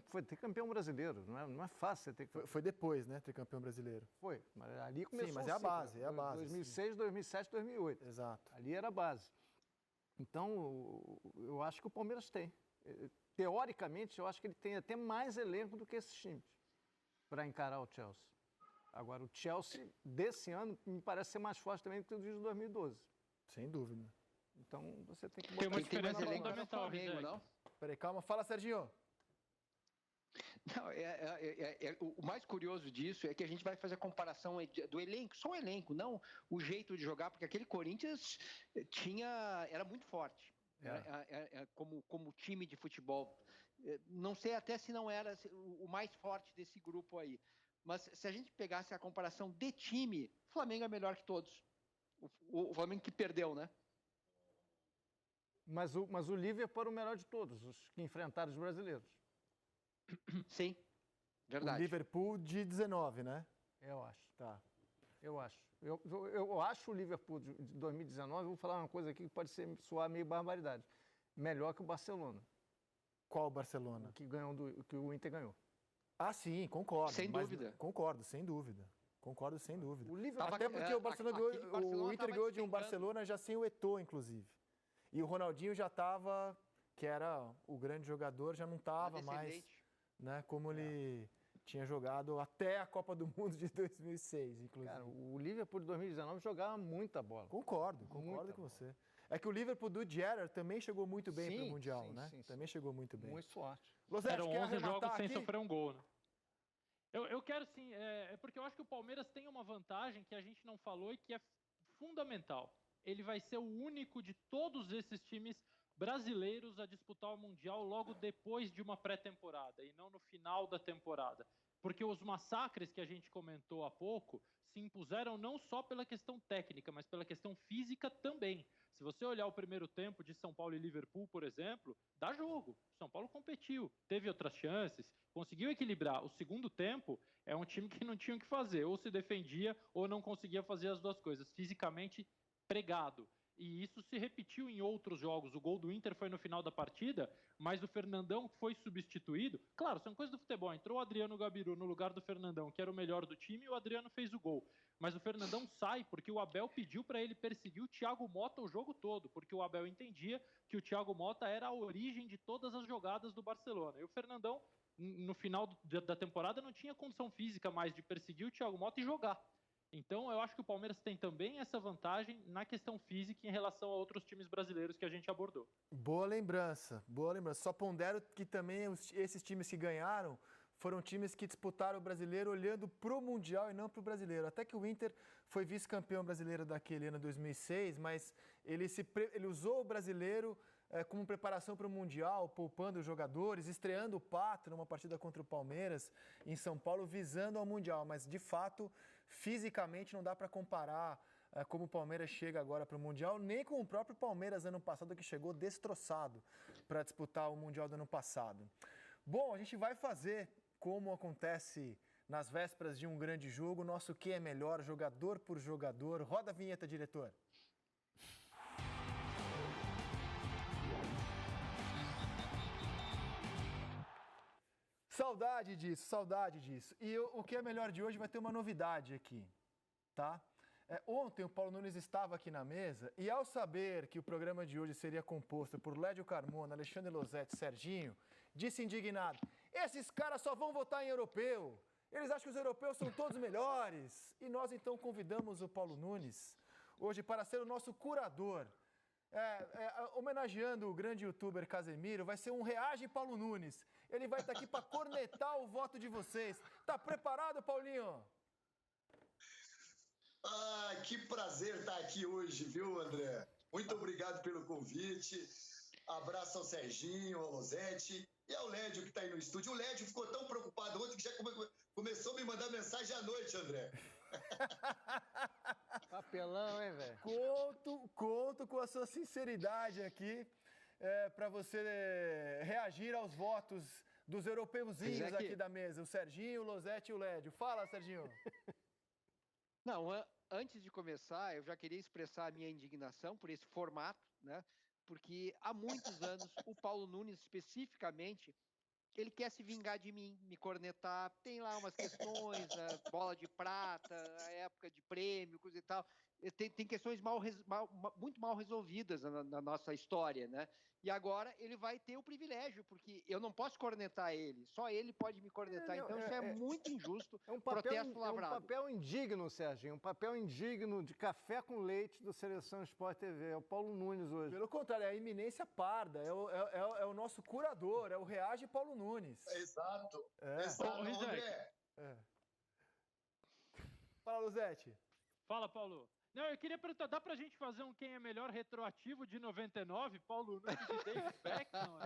foi tricampeão brasileiro, não é fácil ser tricampeão. Foi depois, né, tricampeão brasileiro. Foi, mas ali começou. Sim, mas é a base, é a base. 2006, sim. 2007, 2008. Exato. Ali era a base. Então, eu acho que o Palmeiras tem. Teoricamente, eu acho que ele tem até mais elenco do que esses times para encarar o Chelsea. Agora, o Chelsea desse ano me parece ser mais forte também do que o de 2012. Sem dúvida. Então, você tem que Tem uma botar diferença na balança. fundamental, Flamengo, não? Peraí, calma. Fala, Serginho. Não, o mais curioso disso é que a gente vai fazer a comparação do elenco, só o elenco, não o jeito de jogar, porque aquele Corinthians era muito forte, como time de futebol. Não sei até se não era o mais forte desse grupo aí, mas se a gente pegasse a comparação de time, o Flamengo é melhor que todos. O Flamengo que perdeu, né? Mas o Liverpool era o melhor de todos, os que enfrentaram os brasileiros. Sim, verdade. O Liverpool de 19, né? Eu acho. Tá. Eu acho. Eu acho o Liverpool de 2019, vou falar uma coisa aqui que pode soar meio barbaridade, melhor que o Barcelona. Qual o Barcelona? Que o Inter ganhou. Ah, sim, concordo. Sem dúvida. Concordo, sem dúvida. Concordo, sem dúvida. O Liverpool, Até porque o Barcelona aquele ganhou, Barcelona o Inter tava ganhou de um despencando. Barcelona já sem o Eto'o, inclusive. E o Ronaldinho já estava, que era o grande jogador, já não estava mais, Descendente. né, como ele tinha jogado até a Copa do Mundo de 2006, inclusive. cara, o Liverpool de 2019 jogava muita bola. Concordo Muita com você. É que o Liverpool do Gerrard também chegou muito bem para o Sim, Mundial, sim, né? sim, sim. Também chegou muito bem. Muito forte. Losetti, Eram quer 11 jogos arrematar sem aqui? sofrer um gol, né? Eu quero sim, é porque eu acho que o Palmeiras tem uma vantagem que a gente não falou e que é fundamental. Ele vai ser o único de todos esses times brasileiros a disputar o Mundial logo depois de uma pré-temporada e não no final da temporada. Porque os massacres que a gente comentou há pouco se impuseram não só pela questão técnica, mas pela questão física também. Se você olhar o primeiro tempo de São Paulo e Liverpool, por exemplo, dá jogo. São Paulo competiu, teve outras chances, conseguiu equilibrar. O segundo tempo é um time que não tinha o que fazer, ou se defendia ou não conseguia fazer as duas coisas, fisicamente pregado. E isso se repetiu em outros jogos. O gol do Inter foi no final da partida, mas o Fernandão foi substituído. Claro, são coisas do futebol. Entrou o Adriano Gabiru no lugar do Fernandão, que era o melhor do time, e o Adriano fez o gol. Mas o Fernandão sai porque o Abel pediu para ele perseguir o Thiago Motta o jogo todo, porque o Abel entendia que o Thiago Motta era a origem de todas as jogadas do Barcelona. E o Fernandão, no final da temporada, não tinha condição física mais de perseguir o Thiago Motta e jogar. Então, eu acho que o Palmeiras tem também essa vantagem na questão física em relação a outros times brasileiros que a gente abordou. Boa lembrança, boa lembrança. Só pondero que também esses times que ganharam foram times que disputaram o brasileiro olhando para o Mundial e não para o brasileiro. Até que o Inter foi vice-campeão brasileiro daquele ano 2006, mas ele usou o brasileiro como preparação para o Mundial, poupando os jogadores, estreando o Pato numa partida contra o Palmeiras em São Paulo, visando ao Mundial. Mas, de fato, fisicamente não dá para comparar como o Palmeiras chega agora para o Mundial, nem com o próprio Palmeiras ano passado, que chegou destroçado para disputar o Mundial do ano passado. Bom, a gente vai fazer, como acontece nas vésperas de um grande jogo, nosso que é melhor, jogador por jogador. Roda a vinheta, diretor. Saudade disso, saudade disso. E o que é melhor de hoje vai ter uma novidade aqui, tá? Ontem o Paulo Nunes estava aqui na mesa e ao saber que o programa de hoje seria composto por Lédio Carmona, Alexandre Losetti e Serginho, disse indignado, esses caras só vão votar em europeu, eles acham que os europeus são todos melhores. E nós então convidamos o Paulo Nunes hoje para ser o nosso curador. Homenageando o grande youtuber Casemiro, vai ser um Reage Paulo Nunes. Ele vai estar aqui para cornetar o voto de vocês. Tá preparado, Paulinho? Ah, que prazer estar aqui hoje, viu, André? Muito obrigado pelo convite. Abraço ao Serginho, ao Losetti e ao Lédio que está aí no estúdio. O Lédio ficou tão preocupado ontem que já começou a me mandar mensagem à noite, André. Papelão, hein, velho? Conto com a sua sinceridade aqui para você reagir aos votos dos europeuzinhos aqui da mesa. O Serginho, o Losetti e o Lédio. Fala, Serginho. Não, antes de começar, eu já queria expressar a minha indignação por esse formato, né? Porque há muitos anos o Paulo Nunes, especificamente, ele quer se vingar de mim, me cornetar. Tem lá umas questões, a bola de prata, a época de prêmio, coisa e tal. Tem questões muito mal resolvidas na nossa história, né? E agora ele vai ter o privilégio, porque eu não posso cornetar ele, só ele pode me cornetar. Então isso é muito injusto, protesto lavrado. É um papel indigno, Serginho, um papel indigno de café com leite do Seleção Sport TV. É o Paulo Nunes hoje. Pelo contrário, é a iminência parda, é o nosso curador, é o Reage Paulo Nunes. Exato, Ô, André. Fala, Losetti. Fala, Paulo. Não, eu queria perguntar, dá pra gente fazer um quem é melhor retroativo de 99? Paulo Nunes e David Beckham?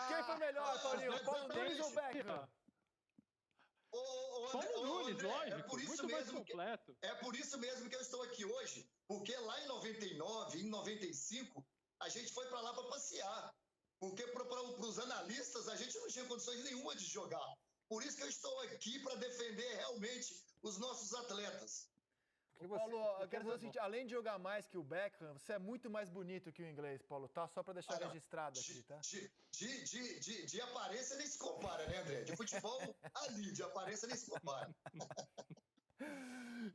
Quem foi melhor, Paulinho? Paulo Nunes ou Beckham? Paulo Nunes, André, lógico, muito mais completo. É por isso mesmo que eu estou aqui hoje, porque lá em 99, em 95, a gente foi para lá para passear. Porque para os analistas a gente não tinha condições nenhuma de jogar. Por isso que eu estou aqui para defender realmente os nossos atletas. Paulo, eu quero dizer o seguinte, além de jogar mais que o Beckham, você é muito mais bonito que o inglês, Paulo, tá? Só pra deixar registrado aqui, tá? De aparência nem se compara, né, André? De futebol, ali, de aparência nem se compara.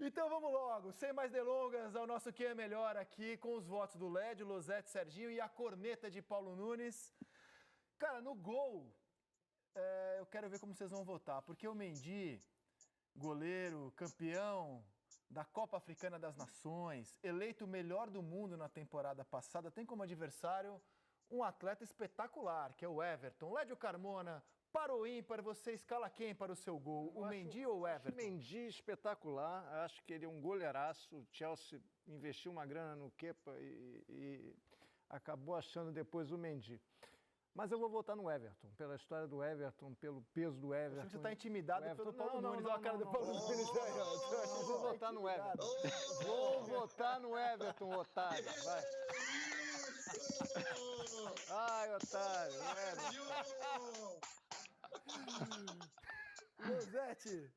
Então vamos logo, sem mais delongas, ao nosso Quem é Melhor aqui, com os votos do Lédio, Losete, Serginho e a corneta de Paulo Nunes. Cara, no gol, eu quero ver como vocês vão votar, porque o Mendy, goleiro, campeão da Copa Africana das Nações, eleito o melhor do mundo na temporada passada, tem como adversário um atleta espetacular, que é o Everton. Lédio Carmona, para o ímpar, você escala quem para o seu gol? O Mendy ou o Everton? O Mendy espetacular, acho que ele é um goleiraço. O Chelsea investiu uma grana no Kepa e acabou achando depois o Mendy. Mas eu vou votar no Everton, pela história do Everton, pelo peso do Everton. Você está intimidado pelo Paulo Nunes, olha a cara do Paulo Nunes. Eu vou votar no Everton. Vou votar no Everton, otário. Vai. Ai, otário. Losete.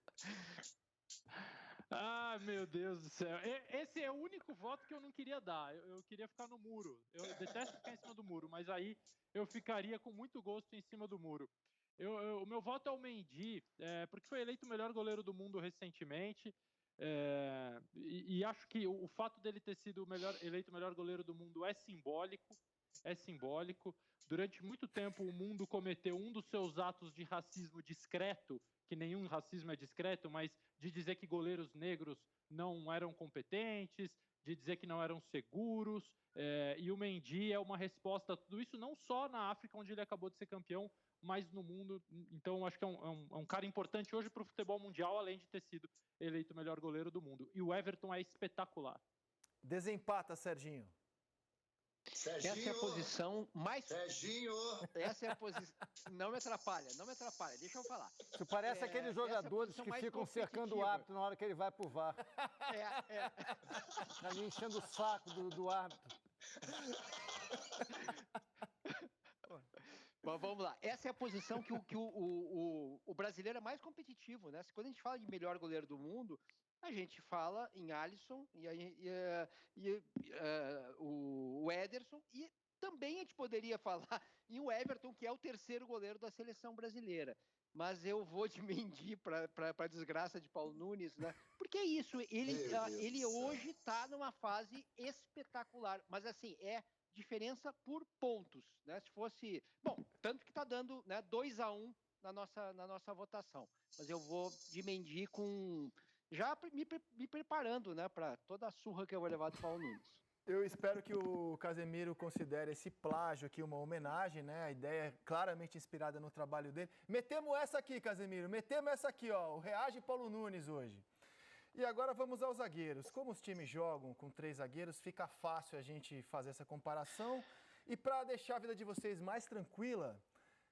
Ah, meu Deus do céu. Esse é o único voto que eu não queria dar. Eu queria ficar no muro. Eu detesto ficar em cima do muro, mas aí eu ficaria com muito gosto em cima do muro. O meu voto é o Mendy, porque foi eleito o melhor goleiro do mundo recentemente. E acho que o fato dele ter sido eleito o melhor goleiro do mundo é simbólico. É simbólico. Durante muito tempo, o mundo cometeu um dos seus atos de racismo discreto, que nenhum racismo é discreto, mas de dizer que goleiros negros não eram competentes, de dizer que não eram seguros, e o Mendy é uma resposta a tudo isso, não só na África, onde ele acabou de ser campeão, mas no mundo. Então, acho que é um cara importante hoje para o futebol mundial, além de ter sido eleito o melhor goleiro do mundo. E o Everton é espetacular. Desempata, Serginho. Serginho, essa é a posição mais. Serginho! Essa é a posição. Não me atrapalha, deixa eu falar. Isso parece aqueles jogadores que ficam cercando o árbitro na hora que ele vai pro VAR. Tá ali enchendo o saco do árbitro. Mas vamos lá. Essa é a posição que o brasileiro é mais competitivo, né? Quando a gente fala de melhor goleiro do mundo, a gente fala em Alisson e o Ederson, e também a gente poderia falar em o Everton, que é o terceiro goleiro da seleção brasileira. Mas eu vou de Mendy para a desgraça de Paulo Nunes, né? Porque é isso, ele hoje está numa fase espetacular, mas assim, é diferença por pontos, né? Se fosse, bom, tanto que está dando, né, 2-1 na nossa votação, mas eu vou de Mendy já me preparando, né, para toda a surra que eu vou levar do Paulo Nunes. Eu espero que o Casemiro considere esse plágio aqui uma homenagem, né? A ideia é claramente inspirada no trabalho dele. Metemos essa aqui, Casemiro, metemos essa aqui, ó, o Reage Paulo Nunes hoje. E agora vamos aos zagueiros. Como os times jogam com 3 zagueiros, fica fácil a gente fazer essa comparação. E para deixar a vida de vocês mais tranquila,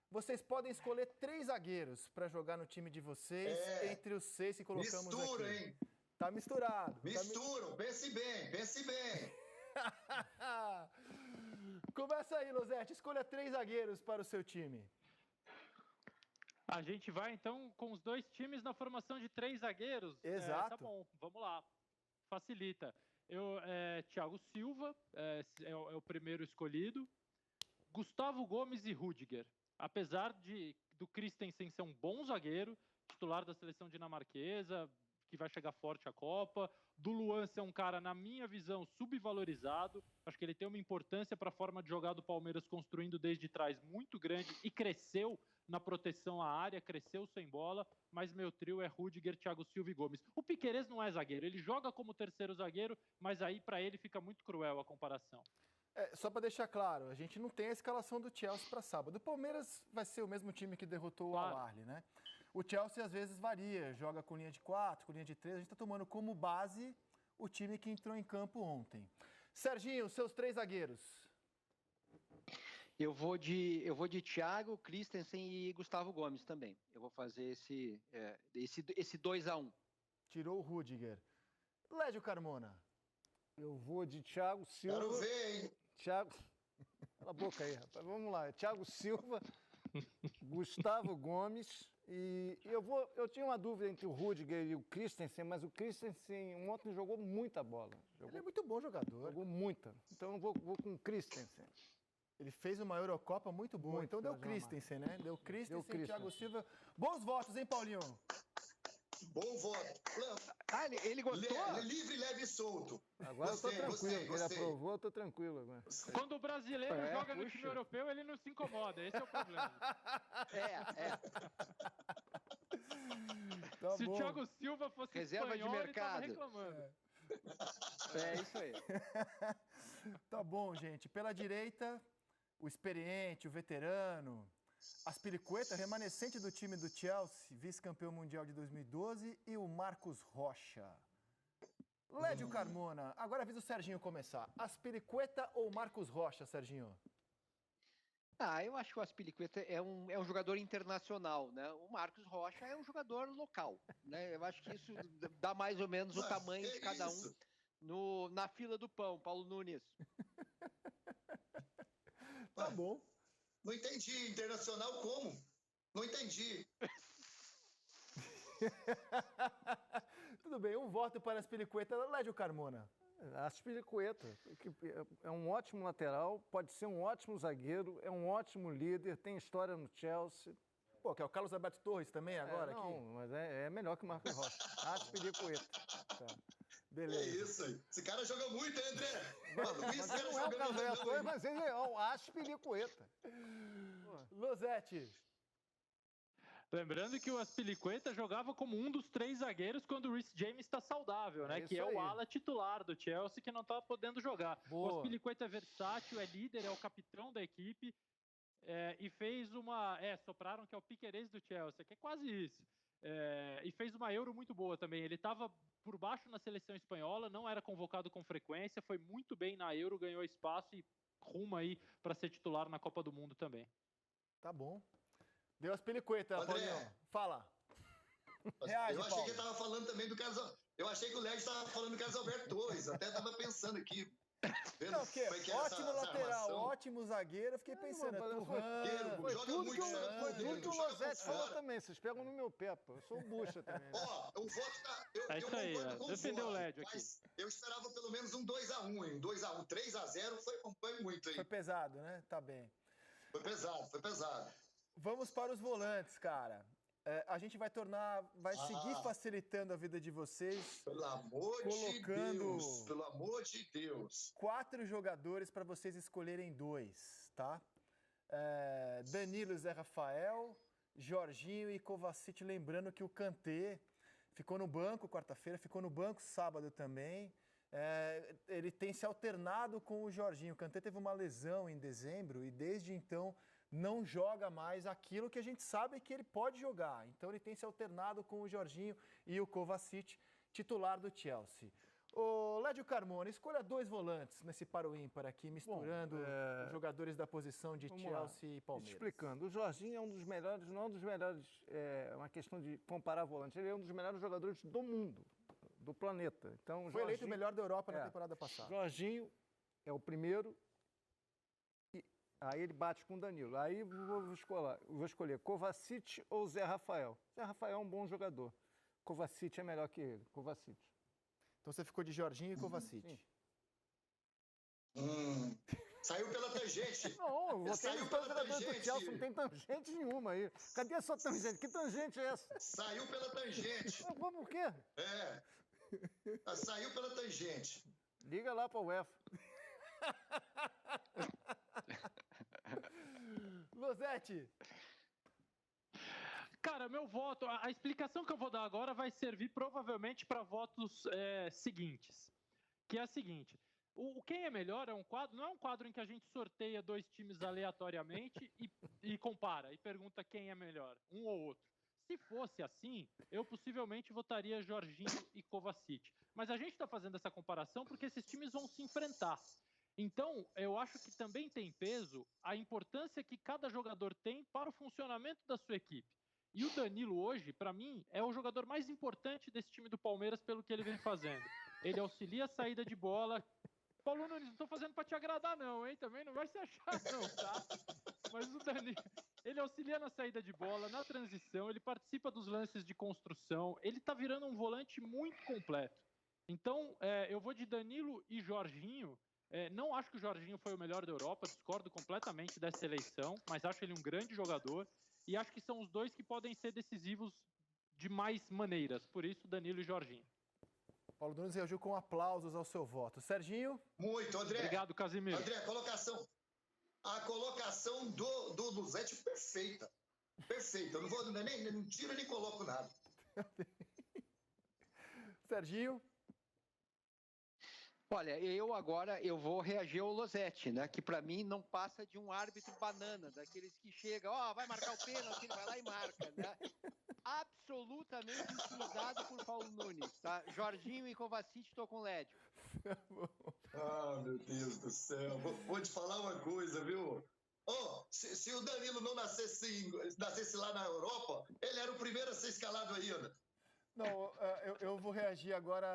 vocês podem escolher 3 zagueiros para jogar no time de vocês, entre os 6 que colocamos aqui. Mistura, hein? Tá misturado. Misturam, pense bem. Começa aí, Losete. Escolha 3 zagueiros para o seu time. A gente vai, então, com os 2 times na formação de 3 zagueiros? Exato. Tá bom, vamos lá. Facilita. Thiago Silva é o primeiro escolhido. Gustavo Gomes e Rüdiger. Apesar do Christensen ser um bom zagueiro, titular da seleção dinamarquesa, que vai chegar forte à Copa. Do Luan ser um cara, na minha visão, subvalorizado. Acho que ele tem uma importância para a forma de jogar do Palmeiras, construindo desde trás muito grande e cresceu na proteção à área, cresceu sem bola, mas meu trio é Rüdiger, Thiago Silva e Gomes. O Piquerez não é zagueiro, ele joga como terceiro zagueiro, mas aí para ele fica muito cruel a comparação. Só para deixar claro, a gente não tem a escalação do Chelsea para sábado. O Palmeiras vai ser o mesmo time que derrotou o Al-Ahly, né? O Chelsea às vezes varia, joga com linha de 4, com linha de 3. A gente está tomando como base o time que entrou em campo ontem. Serginho, seus 3 zagueiros. Eu vou de Thiago, Christensen e Gustavo Gomes também. Eu vou fazer esse 2-1. Tirou o Rüdiger. Lédio Carmona. Eu vou de Thiago Silva. Quero ver, hein? Thiago... Cala a boca aí, rapaz. Vamos lá. Thiago Silva, Gustavo Gomes E eu tinha uma dúvida entre o Rudiger e o Christensen, mas o Christensen ontem jogou muita bola. Ele é muito bom jogador. Jogou muita. Então eu vou com o Christensen. Ele fez uma Eurocopa muito boa. Muito, Então deu Jorge Amado. Christensen, né? Deu Christensen, Christensen. Thiago Silva. Bons votos, hein, Paulinho? Bom voto. Ah, ele gostou? Livre, leve e solto. Agora eu tô tranquilo. Ele aprovou, eu tô tranquilo agora. Quando o brasileiro joga no puxa. time europeu, ele não se incomoda. Esse é o problema. Tá Se bom. o Thiago Silva fosse Reserva de espanhol, ele tava mercado. reclamando. É isso aí. Tá bom, gente. Pela direita, o experiente, o veterano, Aspilicueta, remanescente do time do Chelsea, vice-campeão mundial de 2012, e o Marcos Rocha. Lédio Carmona, agora avisa o Serginho começar. Aspilicueta ou Marcos Rocha, Serginho? Eu acho que o Aspilicueta é um jogador internacional, né? O Marcos Rocha é um jogador local, né? Eu acho que isso dá mais ou menos o tamanho de cada um na fila do pão, Paulo Nunes. Tá bom. Não entendi. Internacional como? Não entendi. Tudo bem, um voto para Aspilicueta. Lédio Carmona. Aspilicueta, que é um ótimo lateral, pode ser um ótimo zagueiro, é um ótimo líder, tem história no Chelsea. Pô, que é o Carlos Alberto Torres também agora não, aqui? mas é melhor que o Marcos Rocha. Aspilicueta. Tá. Beleza. É isso aí. Esse cara joga muito, hein, André? Manda Mas esse ele cara não é o jogando Carlos ainda Alberto não, Torres, hein? mas ele é o Aspilicueta. Losetti. Lembrando que o Aspilicueta jogava como um dos 3 zagueiros quando o Reece James está saudável, né? É Que é isso o aí. ala titular do Chelsea, que não está podendo jogar. Boa. O Aspilicueta é versátil, é líder, é o capitão da equipe. E fez uma... sopraram que é o Piquerez do Chelsea, que é quase isso. E fez uma Euro muito boa também. Ele estava por baixo na seleção espanhola, não era convocado com frequência, foi muito bem na Euro, ganhou espaço e rumo aí para ser titular na Copa do Mundo também. Tá bom. Deu Aspilicueta, André. Paulinho. Fala. Eu Reage, achei Paulo. que ele tava falando também do Carlos. Eu achei que o Lédio estava falando do Carlos Alberto Torres. Até tava pensando aqui. Vendo Não, porque como é que era ótimo essa lateral, armação. ótimo zagueiro. Eu fiquei pensando, Zagueiro, Foi joga tudo muito, que o joga por Losetti falou fora. também. Vocês pegam no meu pé, pô. Eu sou o bucha também. Né? Ó, o voto tá. Eu isso aí, concordo com o defendeu o voto, Lédio aqui. mas eu esperava pelo menos um 2x1, hein? 2x1, 3x0 foi muito aí. Foi pesado, né? Tá bem. Foi pesado, foi pesado. Vamos para os volantes, cara. A gente vai seguir facilitando a vida de vocês, Pelo amor colocando de Deus, pelo amor de Deus. 4 jogadores para vocês escolherem 2, tá? Danilo, Zé Rafael, Jorginho e Kovacic. Lembrando que o Kanté ficou no banco quarta-feira, ficou no banco sábado também. Ele tem se alternado com o Jorginho. O Kanté teve uma lesão em dezembro e desde então não joga mais aquilo que a gente sabe que ele pode jogar. Então ele tem se alternado com o Jorginho e o Kovacic, titular do Chelsea. Ô, Lédio Carmona, escolha 2 volantes nesse par ou ímpar aqui, misturando os jogadores da posição de Vamos Chelsea lá. e Palmeiras. Explicando, o Jorginho é um dos melhores, não um dos melhores, é uma questão de comparar volantes, ele é um dos melhores jogadores do mundo, do planeta. Então, Foi eleito o melhor da Europa na temporada passada. Jorginho é o primeiro, e aí ele bate com o Danilo. Aí vou escolher Kovacic ou Zé Rafael. Zé Rafael é um bom jogador. Kovacic é melhor que ele, Kovacic. Então você ficou de Jorginho e Kovacic. Sim. Saiu pela tangente. Não, eu votei Saiu nos dois pela jogadores do tangente. Chelsea, não tem tangente nenhuma aí. Cadê a sua tangente? Que tangente é essa? Saiu pela tangente. Mas por quê? Saiu pela tangente. Liga lá para o UEFA. Losetti. Cara, meu voto, a explicação que eu vou dar agora vai servir provavelmente para votos seguintes. Que é a seguinte: o quem é melhor é um quadro, não é um quadro em que a gente sorteia 2 times aleatoriamente e compara, e pergunta quem é melhor, um ou outro. Se fosse assim, eu possivelmente votaria Jorginho e Kovacic. Mas a gente está fazendo essa comparação porque esses times vão se enfrentar. Então, eu acho que também tem peso a importância que cada jogador tem para o funcionamento da sua equipe. E o Danilo hoje, para mim, é o jogador mais importante desse time do Palmeiras pelo que ele vem fazendo. Ele auxilia a saída de bola. Paulo Nunes, não estou fazendo para te agradar não, hein? Também não vai se achar não, tá? Mas Ele auxilia na saída de bola, na transição, ele participa dos lances de construção, ele tá virando um volante muito completo. Então, eu vou de Danilo e Jorginho. Não acho que o Jorginho foi o melhor da Europa, discordo completamente dessa eleição, mas acho ele um grande jogador e acho que são os dois que podem ser decisivos de mais maneiras. Por isso, Danilo e Jorginho. Paulo Nunes reagiu com aplausos ao seu voto. Serginho? Muito, André. Obrigado, Casimiro. André, a colocação do Luzete perfeita. Perfeita. Eu não vou nem tiro nem coloco nada. Serginho? Olha, eu vou reagir ao Losetti, né? Que para mim não passa de um árbitro banana, daqueles que chega, vai marcar o pênalti, ele vai lá e marca, né? Absolutamente intimidado por Paulo Nunes, tá? Jorginho e Kovacic, estou com o Lédio. Ah, meu Deus do céu. Vou te falar uma coisa, viu? Se o Danilo não nascesse lá na Europa, ele era o primeiro a ser escalado ainda. Não, eu vou reagir agora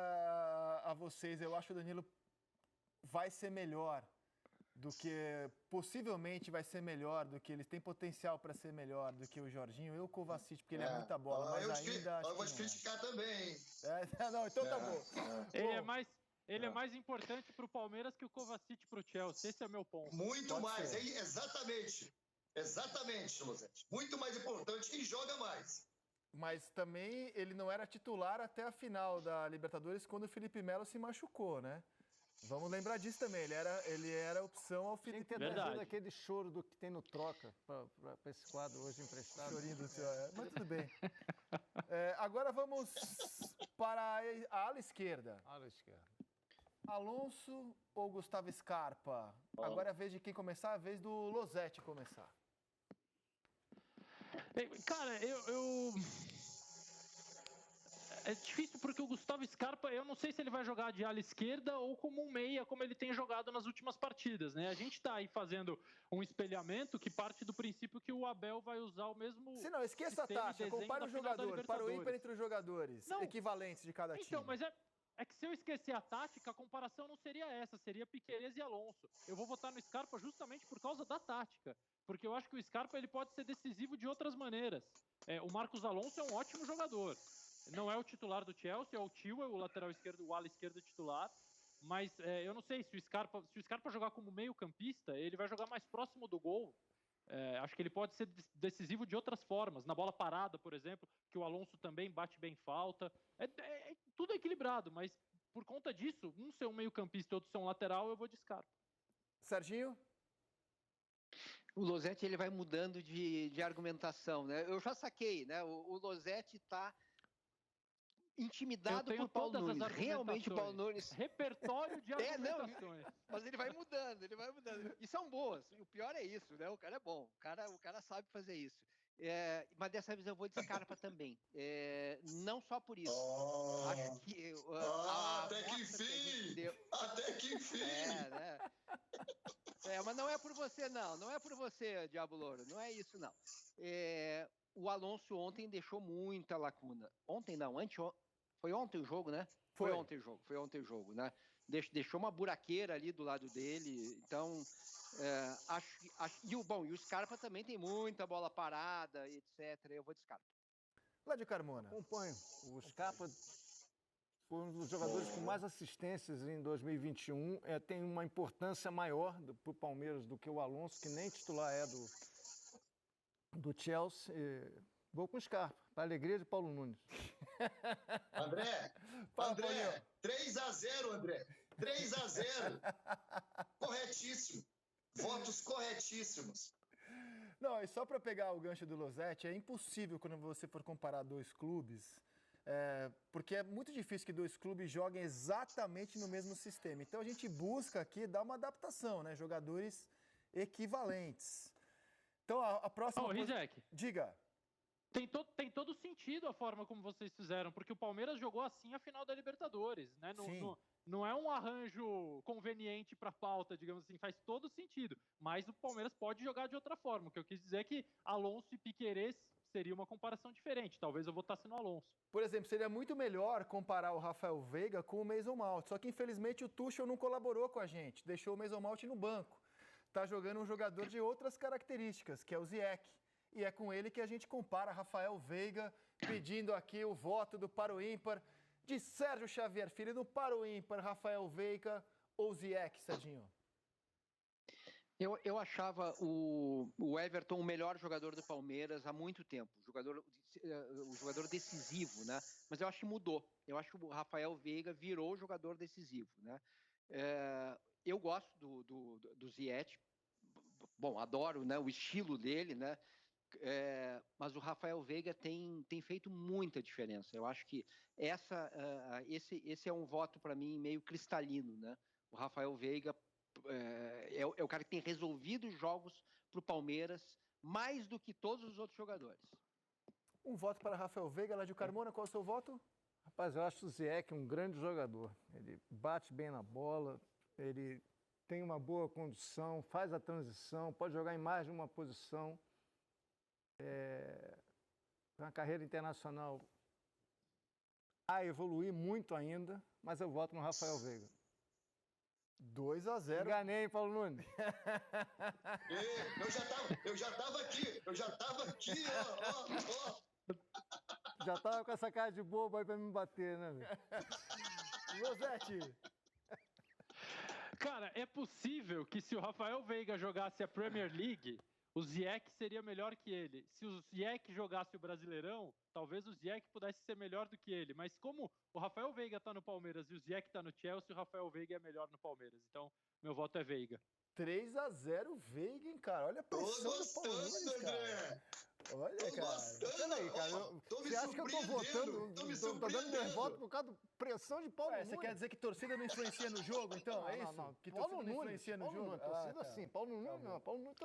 a vocês. Eu acho que o Danilo vai ser melhor do que... Possivelmente vai ser melhor do que... Ele tem potencial para ser melhor do que o Jorginho e o Kovacic, porque ele é muita bola. Mas ainda eu vou te criticar também. Não, então tá bom. Ele é mais importante para o Palmeiras que o Kovacic para o Chelsea. Esse é meu ponto. Muito mais, hein? Exatamente. Exatamente, Luzete. Muito mais importante e joga mais. Mas também ele não era titular até a final da Libertadores quando o Felipe Melo se machucou, né? Vamos lembrar disso também. Ele era opção ao Felipe Tem que ter trazido aquele choro do que tem no troca para esse quadro hoje emprestado. Chorinho do seu, mas tudo bem. Agora vamos para a ala esquerda. Ala esquerda. Alonso ou Gustavo Scarpa? Agora é a vez de quem começar, a vez do Losetti começar. Cara, é difícil porque o Gustavo Scarpa, eu não sei se ele vai jogar de ala esquerda ou como um meia, como ele tem jogado nas últimas partidas, né? A gente está aí fazendo um espelhamento que parte do princípio que o Abel vai usar o mesmo... Se não, esqueça a tática, compara o jogador, para o ímpar entre os jogadores, equivalentes de cada time. Então, mas é que se eu esquecer a tática, a comparação não seria essa, seria Piquerez e Alonso. Eu vou votar no Scarpa justamente por causa da tática, porque eu acho que o Scarpa ele pode ser decisivo de outras maneiras. O Marcos Alonso é um ótimo jogador. Não é o titular do Chelsea, é o Tio, o lateral esquerdo, o ala esquerdo titular. Mas eu não sei, se o Scarpa jogar como meio campista, ele vai jogar mais próximo do gol. Acho que ele pode ser decisivo de outras formas. Na bola parada, por exemplo, que o Alonso também bate bem falta. Tudo equilibrado, mas por conta disso, um ser um meio campista e outro ser um lateral, eu vou de Scarpa. Serginho? O Losetti ele vai mudando de argumentação, né? Eu já saquei, né? O Losetti está intimidado por Paulo Nunes. Realmente o Paulo Nunes... Repertório de argumentações. Mas ele vai mudando, E são boas. E o pior é isso, né? O cara é bom. O cara sabe fazer isso. Mas dessa vez eu vou de Scarpa também. Não só por isso. Acho que... até que enfim! Até que enfim! Né? Mas não é por você, não. Não é por você, Diabo Louro. Não é isso, não. O Alonso ontem deixou muita lacuna. Ontem não, foi ontem o jogo, né? Foi ontem o jogo, né? Deixou uma buraqueira ali do lado dele. Então, e o Scarpa também tem muita bola parada, etc. Eu vou de Scarpa. Lédio Carmona. Acompanho. O Scarpa foi um dos jogadores com mais assistências em 2021. Tem uma importância maior para o Palmeiras do que o Alonso, que nem titular do Chelsea. Vou com o Scarpa, para a alegria de Paulo Nunes. André, 3-0, André. 3-0. Corretíssimo. Votos corretíssimos. Não, e só para pegar o gancho do Losetti, é impossível quando você for comparar dois clubes, porque é muito difícil que dois clubes joguem exatamente no mesmo sistema. Então a gente busca aqui dar uma adaptação, né? Jogadores equivalentes. Então a próxima... Rizek, diga. Tem todo sentido a forma como vocês fizeram, porque o Palmeiras jogou assim a final da Libertadores, né? Não é um arranjo conveniente para a pauta, digamos assim, faz todo sentido. Mas o Palmeiras pode jogar de outra forma. O que eu quis dizer é que Alonso e Piquerez seria uma comparação diferente. Talvez eu votasse no Alonso. Por exemplo, seria muito melhor comparar o Rafael Veiga com o Mason Mount. Só que, infelizmente, o Tuchel não colaborou com a gente. Deixou o Mason Mount no banco. Tá jogando um jogador de outras características, que é o Ziyech. e é com ele que a gente compara Rafael Veiga, pedindo aqui o voto do para o ímpar de Sérgio Xavier Filho, no para o ímpar, Rafael Veiga ou Ziyech, Serginho? Eu achava o Everton o melhor jogador do Palmeiras há muito tempo, o jogador decisivo, né? Mas eu acho que mudou. Eu acho que o Rafael Veiga virou jogador decisivo, né? Eu gosto do Ziyech, bom, adoro, né, o estilo dele, né? Mas o Rafael Veiga tem feito muita diferença. Eu acho que esse é um voto para mim meio cristalino, né? O Rafael Veiga é o cara que tem resolvido os jogos para o Palmeiras mais do que todos os outros jogadores. Um voto para Rafael Veiga, Lédio Carmona, qual é o seu voto? Rapaz, eu acho o Ziyech um grande jogador. Ele bate bem na bola, ele tem uma boa condição, faz a transição, pode jogar em mais de uma posição. Na carreira internacional a evoluir muito ainda, mas eu voto no Rafael Veiga. 2-0. Enganei, hein, Paulo Nunes? Eu já tava aqui, ó. Já tava com essa cara de bobo aí pra me bater, né, velho? Rosete. Cara, é possível que se o Rafael Veiga jogasse a Premier League, o Ziyech seria melhor que ele. Se o Ziyech jogasse o Brasileirão, talvez o Ziyech pudesse ser melhor do que ele. Mas como o Rafael Veiga tá no Palmeiras e o Ziyech tá no Chelsea, o Rafael Veiga é melhor no Palmeiras. Então, meu voto é Veiga. 3-0 Veiga, hein, cara? Olha a pressão do Paulo Nunes, cara. Olha, cara. Peraí, cara. Você acha que eu tô votando? Tô dando meu voto por causa da pressão de Paulo Nunes? Você quer dizer que torcida não influencia no jogo, então? É isso? Não. Que Paulo torcida não Nunes, influencia no Paulo jogo? Nunes, torcida sim. Paulo Nunes não. Paulo Nunes,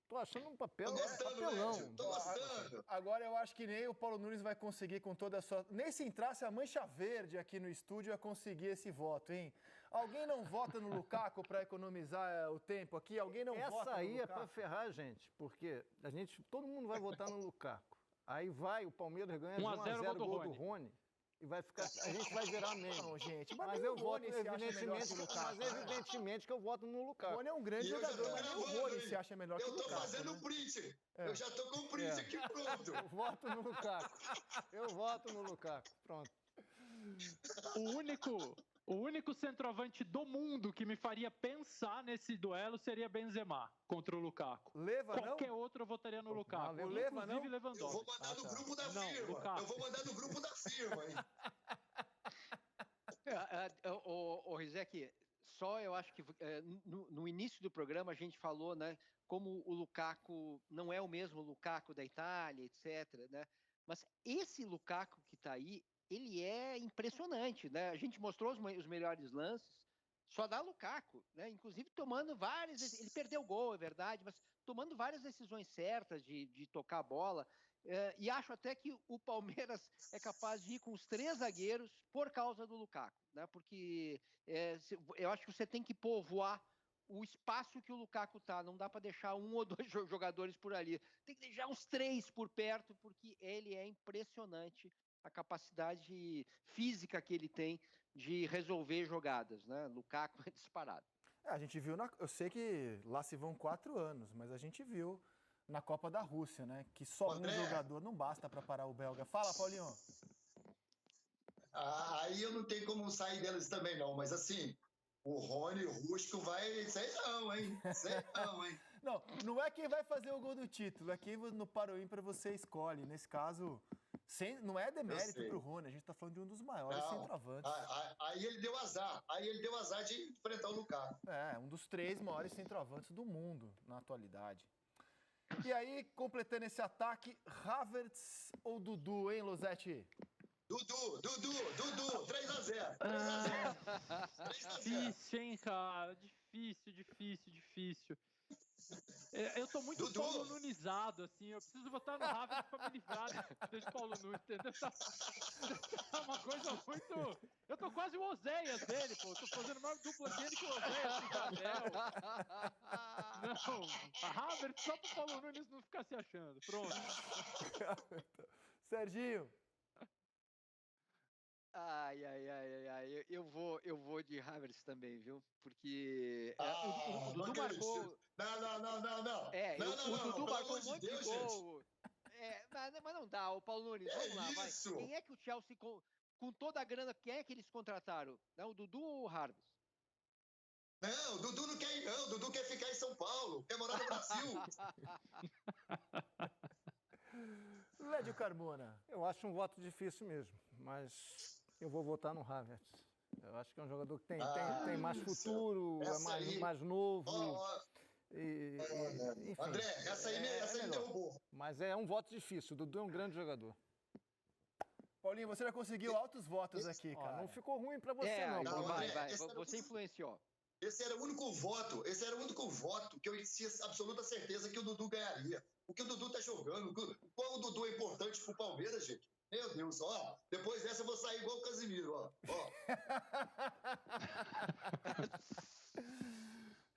tô achando um papel, Tô gostando, papelão. Lédio, tô gostando. Agora eu acho que nem o Paulo Nunes vai conseguir com toda a sua... Nem se entrasse a mancha verde aqui no estúdio ia conseguir esse voto, hein? Alguém não vota no Lukaku para economizar o tempo aqui? Alguém não vota no Lukaku? Essa aí é pra ferrar a gente, porque todo mundo vai votar no Lukaku. Aí o Palmeiras ganha de 1-0 gol do Rony. E vai ficar, a gente vai virar meme. Não, gente, mas eu voto, evidentemente que eu voto no Lukaku. O Rony é um grande jogador, mas nem o Rony se acha melhor que o Lukaku. Eu tô fazendo o print. Eu já tô com o print aqui pronto. Eu voto no Lukaku. Pronto. O único centroavante do mundo que me faria pensar nesse duelo seria Benzema contra o Lukaku. Qualquer outro eu votaria no Lukaku. Inclusive Lewandowski. Eu vou mandar no grupo da firma. Lukaku. Eu vou mandar no grupo da firma, hein? O Rizek, eu acho que no início do programa a gente falou, né, como o Lukaku não é o mesmo Lukaku da Itália, etc, né? Mas esse Lukaku que está aí, ele é impressionante, né? A gente mostrou os melhores lances, só dá Lukaku, né? Inclusive tomando ele perdeu o gol, é verdade, mas tomando várias decisões certas de tocar a bola. E acho até que o Palmeiras é capaz de ir com os 3 zagueiros por causa do Lukaku, né? Porque eu acho que você tem que povoar o espaço que o Lukaku tá. Não dá para deixar 1 ou 2 jogadores por ali. Tem que deixar uns 3 por perto, porque ele é impressionante a capacidade física que ele tem de resolver jogadas, né? Lukaku é disparado. A gente viu, eu sei que lá se vão 4 anos, mas a gente viu na Copa da Rússia, né? Que só um jogador não basta para parar o belga. Fala, Paulinho. Aí eu não tenho como sair delas também, não. Mas assim, o Rony Rusco vai... Sei não, hein? Não é quem vai fazer o gol do título, é quem no Para o Ímpar você escolhe. Nesse caso... não é demérito pro Rony, a gente tá falando de um dos maiores centroavantes. Aí ele deu azar de enfrentar o Lukaku. Um dos 3 maiores centroavantes do mundo na atualidade. E aí, completando esse ataque, Havertz ou Dudu, hein, Losetti? Dudu, 3-0. Difícil, hein, cara? Difícil. Eu tô muito Paulo Nunizado, assim, eu preciso votar no Havertz pra me livrar desse Paulo Nunes, entendeu? Tá uma coisa muito... Eu tô quase o Oséias dele, pô, tô fazendo mais dupla dele que o Oséias com o Jardel. Não, a Havertz só pro Paulo Nunes não ficar se achando, pronto. Serginho. Ai, eu vou de Havertz também, viu? Porque o Dudu Não. O Dudu Pelo marcou amor um de monte de Deus, gente. gol. Mas não dá, o Paulo Nunes, vamos lá, vai. Isso? Quem é que o Chelsea, com toda a grana, quem é que eles contrataram? Não, o Dudu ou o Harvey? Não, o Dudu não quer ir, não. O Dudu quer ficar em São Paulo, quer morar no Brasil. Lédio Carmona. Eu acho um voto difícil mesmo, mas eu vou votar no Havertz. Eu acho que é um jogador que tem mais futuro, mais novo. Enfim, André, essa aí me derrubou. Mas é um voto difícil. O Dudu é um grande jogador. Paulinho, você já conseguiu altos votos aqui, cara. Não ficou ruim pra você, não. não, vai. André, Você influenciou. Esse era o único voto que eu tinha absoluta certeza que o Dudu ganharia. O que o Dudu tá jogando, qual o Dudu é importante pro Palmeiras, gente? Meu Deus, ó, depois dessa eu vou sair igual o Casimiro, ó.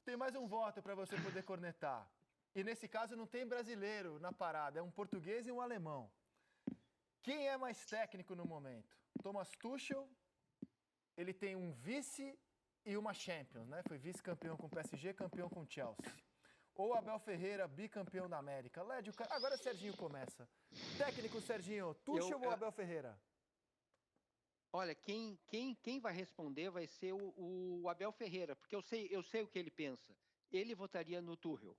Tem mais um voto para você poder cornetar. E nesse caso não tem brasileiro na parada, é um português e um alemão. Quem é mais técnico no momento? Thomas Tuchel, ele tem um vice e uma Champions, né? Foi vice-campeão com o PSG, campeão com o Chelsea. Ou Abel Ferreira, bicampeão da América. Lédio, agora Serginho começa. Técnico, Serginho, Tuchel ou Abel Ferreira? Olha, quem vai responder vai ser o Abel Ferreira, porque eu sei o que ele pensa. Ele votaria no Tuchel.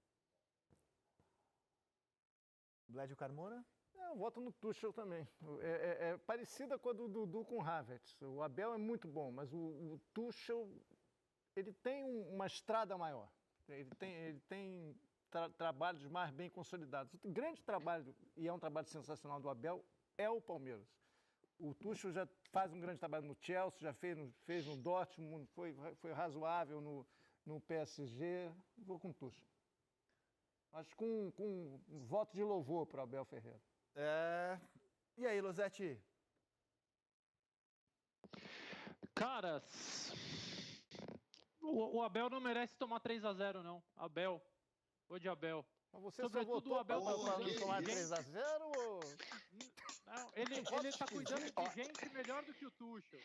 Lédio Carmona? Eu voto no Tuchel também. É parecida com a do Dudu com o Havertz. O Abel é muito bom, mas o Tuchel, ele tem uma estrada maior. Ele tem trabalhos mais bem consolidados. O grande trabalho, e é um trabalho sensacional do Abel, é o Palmeiras. O Tuchel já faz um grande trabalho no Chelsea, já fez no Dortmund, foi razoável no PSG. Vou com o Tuchel. Mas com um voto de louvor para o Abel Ferreira. E aí, Losetti? Cara, o Abel não merece tomar 3-0, não. Abel. Vou de Abel. Mas você Sobretudo só votou o Abel para tá cuidando tomar de 3-0 ou... Não, ele tá cuidando de gente melhor do que o Tuchel.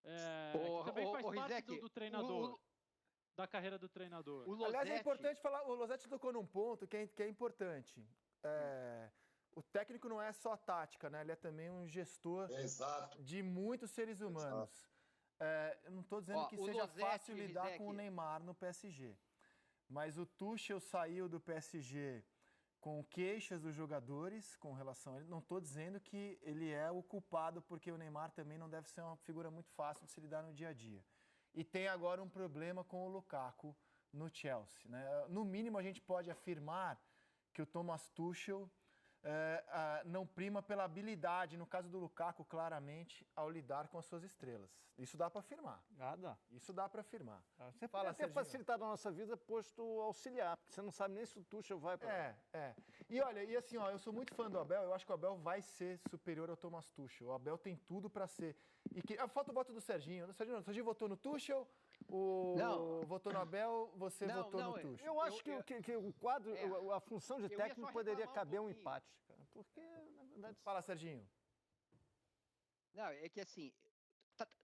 Que também faz parte Rizek, do treinador. Da carreira do treinador. Aliás, é importante falar, o Losetti tocou num ponto que é importante. O técnico não é só tática, né? Ele é também um gestor de muitos seres humanos. Eu não estou dizendo que seja fácil lidar com o Neymar no PSG. Mas o Tuchel saiu do PSG com queixas dos jogadores com relação a ele. Não estou dizendo que ele é o culpado, porque o Neymar também não deve ser uma figura muito fácil de se lidar no dia a dia. E tem agora um problema com o Lukaku no Chelsea, né? No mínimo, a gente pode afirmar que o Thomas Tuchel não prima pela habilidade, no caso do Lukaku, claramente, ao lidar com as suas estrelas. Isso dá para afirmar. Dá. Isso dá para afirmar. Você pode até facilitar a nossa vida posto auxiliar, porque você não sabe nem se o Tuchel vai para... E olha, eu sou muito fã do Abel, eu acho que o Abel vai ser superior ao Thomas Tuchel. O Abel tem tudo para ser. Falta o voto do Serginho. O Serginho votou no Tuchel, votou no Abel, você votou no Tuchel. Eu acho que o quadro, a função de técnico poderia caber um empate, cara. Porque, na verdade... Fala, Serginho. Não, é que assim,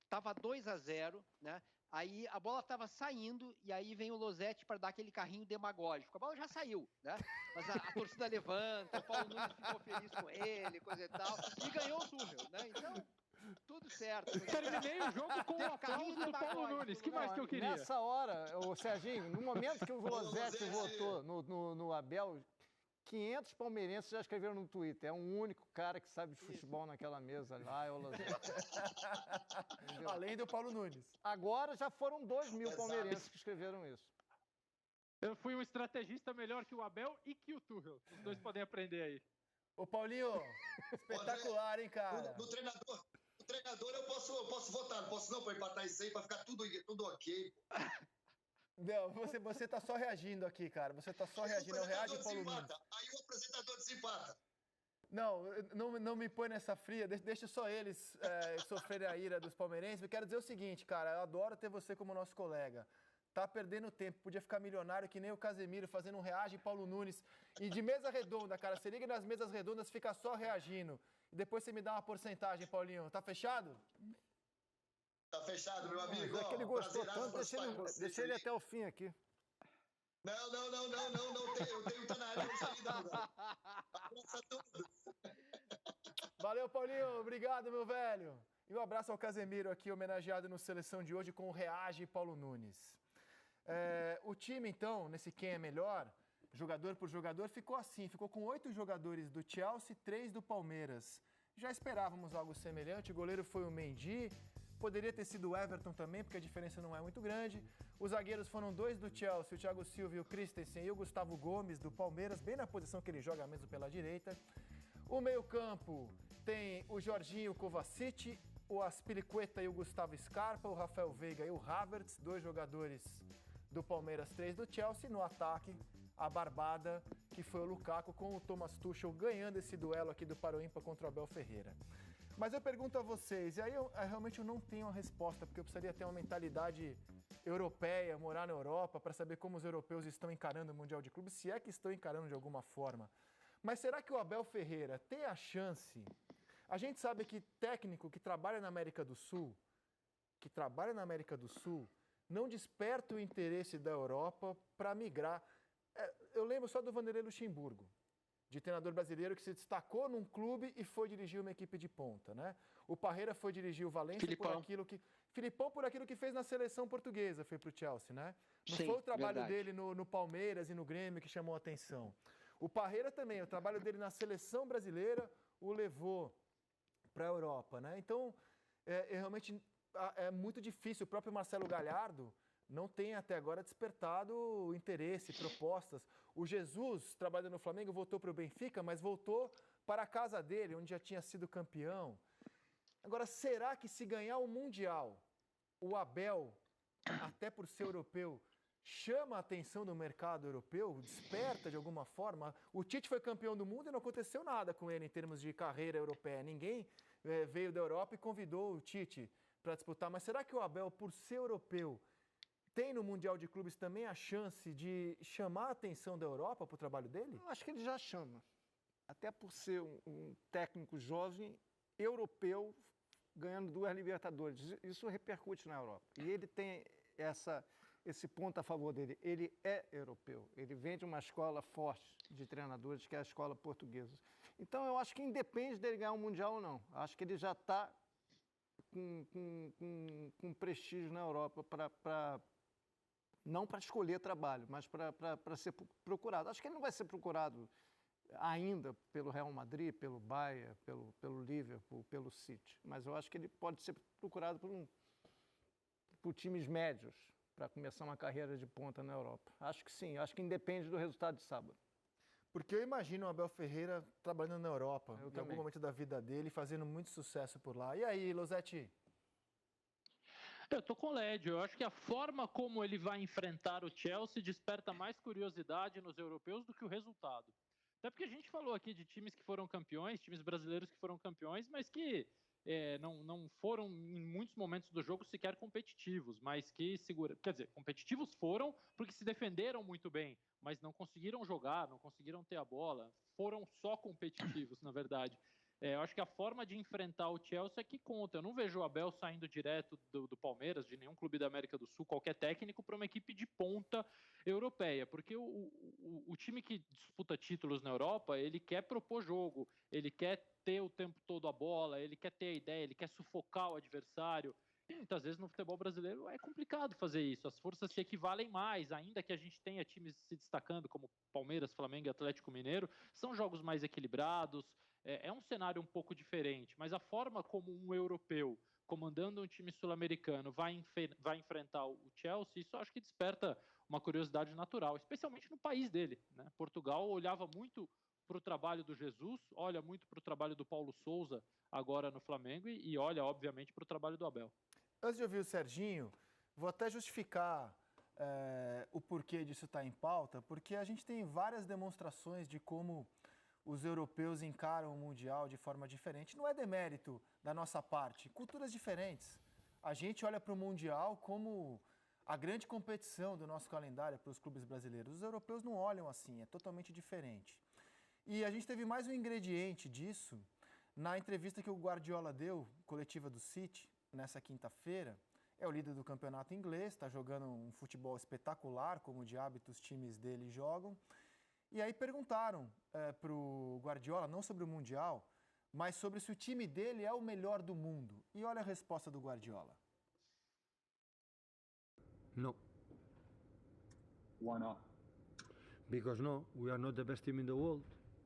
tava 2-0, né? Aí a bola tava saindo e aí vem o Losetti para dar aquele carrinho demagógico. A bola já saiu, né? Mas a torcida levanta, o Paulo Nunes ficou feliz com ele, coisa e tal, e ganhou o Tuchel, né? Então, tudo certo. Terminei o jogo com o aplauso do Paulo Nunes. Que mais que eu queria? Nessa hora, o Serginho, no momento que o Losetti votou no Abel, 500 palmeirenses já escreveram no Twitter. É um único cara que sabe de futebol naquela mesa lá, é o Losetti. Além do Paulo Nunes. Agora já foram 2.000 palmeirenses que escreveram isso. Eu fui um estrategista melhor que o Abel e que o Tuchel. Os dois podem aprender aí. Ô, Paulinho, espetacular, hein, cara? No treinador eu posso votar, não posso não para empatar isso aí, para ficar tudo ok. Não, você tá só reagindo aqui, cara. Você tá só reagindo. Eu reajo ao Paulo Nunes. Aí o apresentador desempata. Não me põe nessa fria. Deixa só eles sofrerem a ira dos palmeirenses. Eu quero dizer o seguinte, cara. Eu adoro ter você como nosso colega. Tá perdendo tempo. Podia ficar milionário que nem o Casemiro, fazendo um reage Paulo Nunes. E de mesa redonda, cara. Você liga nas mesas redondas, fica só reagindo. E depois você me dá uma porcentagem, Paulinho. Tá fechado? Tá fechado, meu amigo. É que ele gostou tanto, deixa ele até o fim aqui. Eu tenho tá na área de saída, meu velho. Abraço a todos. Valeu, Paulinho. Obrigado, meu velho. E um abraço ao Casemiro aqui, homenageado no Seleção de hoje com o Reage e Paulo Nunes. O time, então, nesse quem é melhor, jogador por jogador, ficou assim. Ficou com 8 jogadores do Chelsea, 3 do Palmeiras. Já esperávamos algo semelhante. O goleiro foi o Mendy. Poderia ter sido o Everton também, porque a diferença não é muito grande. Os zagueiros foram 2 do Chelsea, o Thiago Silva e o Christensen, e o Gustavo Gomes do Palmeiras, bem na posição que ele joga mesmo pela direita. O meio-campo tem o Jorginho Kovacic, o Aspilicueta e o Gustavo Scarpa, o Rafael Veiga e o Havertz, 2 jogadores do Palmeiras, 3 do Chelsea. No ataque, a barbada, que foi o Lukaku, com o Thomas Tuchel ganhando esse duelo aqui do Paroímpa contra o Abel Ferreira. Mas eu pergunto a vocês, e aí eu realmente não tenho a resposta, porque eu precisaria ter uma mentalidade europeia, morar na Europa, para saber como os europeus estão encarando o Mundial de Clubes, se é que estão encarando de alguma forma. Mas será que o Abel Ferreira tem a chance? A gente sabe que técnico que trabalha na América do Sul, não desperta o interesse da Europa para migrar. Eu lembro só do Vanderlei Luxemburgo, de treinador brasileiro que se destacou num clube e foi dirigir uma equipe de ponta, né? O Parreira foi dirigir o Valência Filipão por aquilo que fez na seleção portuguesa, foi pro Chelsea, né? Não foi o trabalho dele no Palmeiras e no Grêmio que chamou a atenção. O Parreira também, o trabalho dele na seleção brasileira o levou para a Europa, né? Então, realmente é muito difícil. O próprio Marcelo Galhardo não tem até agora despertado interesse, propostas. O Jesus, trabalhando no Flamengo, voltou para o Benfica, mas voltou para a casa dele, onde já tinha sido campeão. Agora, será que se ganhar o Mundial, o Abel, até por ser europeu, chama a atenção do mercado europeu, desperta de alguma forma? O Tite foi campeão do mundo e não aconteceu nada com ele em termos de carreira europeia. Ninguém veio da Europa e convidou o Tite para disputar. Mas será que o Abel, por ser europeu, tem no Mundial de Clubes também a chance de chamar a atenção da Europa para o trabalho dele? Eu acho que ele já chama. Até por ser um técnico jovem, europeu, ganhando 2 Libertadores. Isso repercute na Europa. E ele tem esse ponto a favor dele. Ele é europeu. Ele vem de uma escola forte de treinadores, que é a escola portuguesa. Então, eu acho que independe dele ganhar um Mundial ou não. Acho que ele já está com prestígio na Europa não para escolher trabalho, mas para ser procurado. Acho que ele não vai ser procurado ainda pelo Real Madrid, pelo Bayern, pelo Liverpool, pelo City. Mas eu acho que ele pode ser procurado por times médios para começar uma carreira de ponta na Europa. Acho que sim, acho que independe do resultado de sábado. Porque eu imagino o Abel Ferreira trabalhando na Europa, Eu em também. algum momento da vida dele, fazendo muito sucesso por lá. E aí, Losetti? Eu tô com o Lédio. Eu acho que a forma como ele vai enfrentar o Chelsea desperta mais curiosidade nos europeus do que o resultado. Até porque a gente falou aqui de times que foram campeões, times brasileiros que foram campeões, mas que não foram, em muitos momentos do jogo, sequer competitivos, mas que quer dizer, competitivos foram porque se defenderam muito bem, mas não conseguiram jogar, não conseguiram ter a bola, foram só competitivos, na verdade. Eu acho que a forma de enfrentar o Chelsea é que conta. Eu não vejo o Abel saindo direto do Palmeiras, de nenhum clube da América do Sul, qualquer técnico, para uma equipe de ponta europeia, porque o time que disputa títulos na Europa, ele quer propor jogo, ele quer ter o tempo todo a bola, ele quer ter a ideia, ele quer sufocar o adversário. E muitas vezes no futebol brasileiro é complicado fazer isso, as forças se equivalem mais, ainda que a gente tenha times se destacando como Palmeiras, Flamengo e Atlético Mineiro, são jogos mais equilibrados, é um cenário um pouco diferente, mas a forma como um europeu comandando um time sul-americano vai enfrentar o Chelsea, isso eu acho que desperta uma curiosidade natural, especialmente no país dele, né? Portugal olhava muito para o trabalho do Jesus, olha muito para o trabalho do Paulo Sousa agora no Flamengo e olha, obviamente, para o trabalho do Abel. Antes de ouvir o Serginho, vou até justificar o porquê disso estar em pauta, porque a gente tem várias demonstrações de como os europeus encaram o Mundial de forma diferente. Não é demérito da nossa parte, culturas diferentes. A gente olha para o Mundial como a grande competição do nosso calendário para os clubes brasileiros. Os europeus não olham assim, é totalmente diferente. E a gente teve mais um ingrediente disso na entrevista que o Guardiola deu, coletiva do City, nessa quinta-feira, é o líder do campeonato inglês, está jogando um futebol espetacular, como de hábito os times dele jogam. E aí perguntaram para o Guardiola, não sobre o Mundial, mas sobre se o time dele é o melhor do mundo. E olha a resposta do Guardiola. No. Why not? Because no, we are not the best team in the world.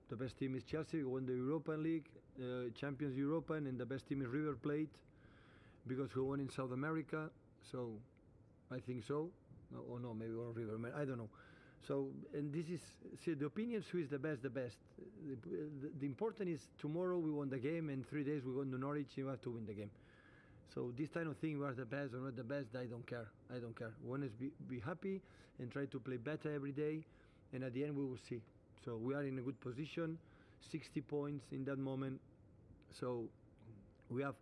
The best team is Chelsea, who won the European League, Champions European, and the best team is River Plate, because who won in South America. So, I think so. Or no, maybe on River, I don't know. So, and this is, see, the opinions who is the best, the best. The important is tomorrow we won the game, and 3 days we go to Norwich, you have to win the game. So this kind of thing, we are the best or not the best, I don't care. I don't care. We want to be happy and try to play better every day, and at the end we will see. So we are in a good position, 60 points in that moment. So we have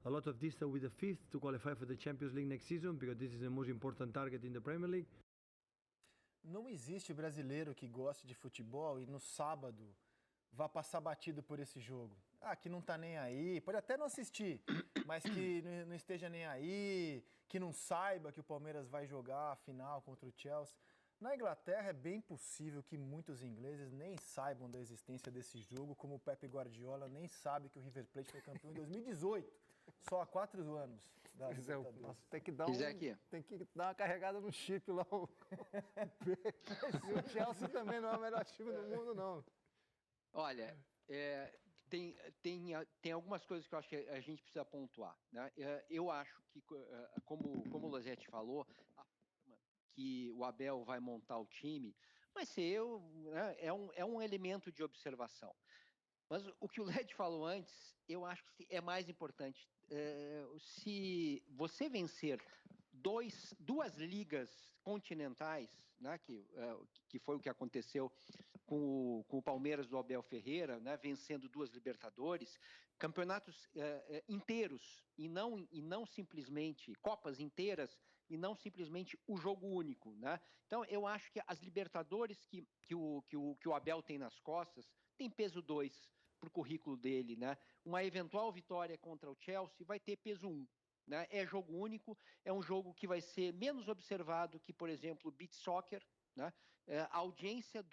a lot of distance with the fifth to qualify for the Champions League next season, because this is the most important target in the Premier League. Não existe brasileiro que goste de futebol e no sábado vá passar batido por esse jogo. Ah, que não tá nem aí, pode até não assistir, mas que não esteja nem aí, que não saiba que o Palmeiras vai jogar a final contra o Chelsea. Na Inglaterra é bem possível que muitos ingleses nem saibam da existência desse jogo, como o Pep Guardiola nem sabe que o River Plate foi campeão em 2018, só há 4 anos. Nossa, tem que dar uma carregada no chip lá. O Chelsea também não é o melhor time do mundo, não. Olha, tem algumas coisas que eu acho que a gente precisa pontuar, né? Eu acho que, como o Losetti falou, a forma que o Abel vai montar o time vai ser, né, é um elemento de observação. Mas o que o Led falou antes, eu acho que é mais importante. Se você vencer duas ligas continentais, né, que foi o que aconteceu com o Palmeiras do Abel Ferreira, né, vencendo 2 Libertadores, campeonatos inteiros e não simplesmente Copas inteiras e não simplesmente o jogo único, né? Então eu acho que as Libertadores que o Abel tem nas costas tem peso 2 para o currículo dele, né? Uma eventual vitória contra o Chelsea vai ter peso 1. Né? É jogo único, é um jogo que vai ser menos observado que, por exemplo, o Beach Soccer. Né? A audiência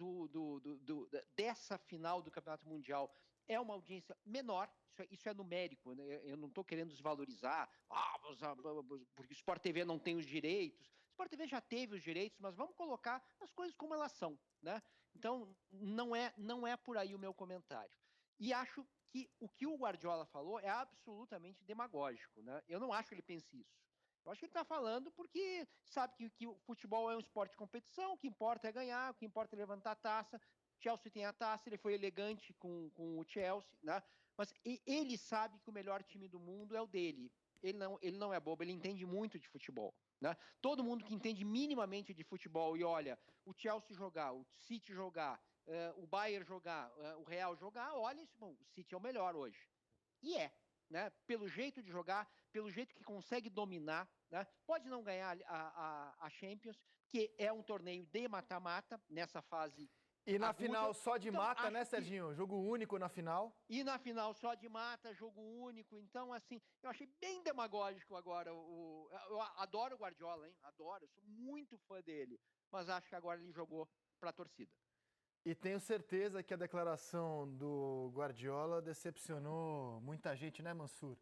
dessa final do Campeonato Mundial é uma audiência menor, isso é numérico, né? Eu não estou querendo desvalorizar, porque o Sport TV não tem os direitos. O Sport TV já teve os direitos, mas vamos colocar as coisas como elas são. Né? Então, não é por aí o meu comentário. E acho que o que o Guardiola falou é absolutamente demagógico, né? Eu não acho que ele pense isso. Eu acho que ele está falando porque sabe que o futebol é um esporte de competição, o que importa é ganhar, o que importa é levantar a taça. O Chelsea tem a taça, ele foi elegante com o Chelsea, né? Mas ele sabe que o melhor time do mundo é o dele. Ele não é bobo, ele entende muito de futebol. Né? Todo mundo que entende minimamente de futebol e olha o Chelsea jogar, o City jogar, o Bayern jogar, o Real jogar, olha isso, bom, o City é o melhor hoje. E né? Pelo jeito de jogar, pelo jeito que consegue dominar, né? Pode não ganhar a Champions, que é um torneio de mata-mata, nessa fase. E na final só de mata, né, Serginho? Jogo único na final. E na final só de mata, jogo único. Então, assim, eu achei bem demagógico agora. Eu adoro o Guardiola, hein? Adoro, eu sou muito fã dele. Mas acho que agora ele jogou para a torcida. E tenho certeza que a declaração do Guardiola decepcionou muita gente, né, Mansur?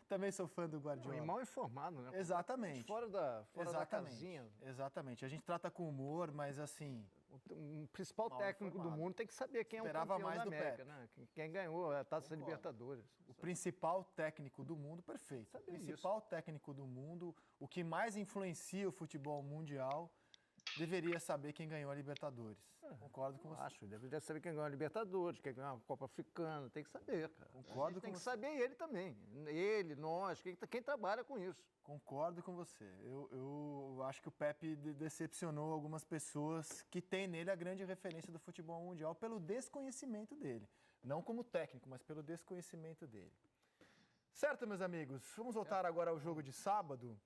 Também sou fã do Guardiola. E mal informado, né? Exatamente. Fora da casinha. Exatamente. A gente trata com humor, mas assim... O principal técnico do mundo tem que saber quem é o campeão da América, né? Quem ganhou a Taça Libertadores. O principal técnico do mundo, perfeito. O principal técnico do mundo, o que mais influencia o futebol mundial, deveria saber quem ganhou a Libertadores. Concordo com você. Acho, deveria saber quem ganhou a Libertadores, quem ganhou a Copa Africana, tem que saber, cara. Concordo com tem você. que saber ele também. Ele, nós, quem trabalha com isso. Concordo com você. Eu acho que o Pepe decepcionou algumas pessoas que têm nele a grande referência do futebol mundial pelo desconhecimento dele. Não como técnico, mas pelo desconhecimento dele. Certo, meus amigos? Vamos voltar agora ao jogo de sábado.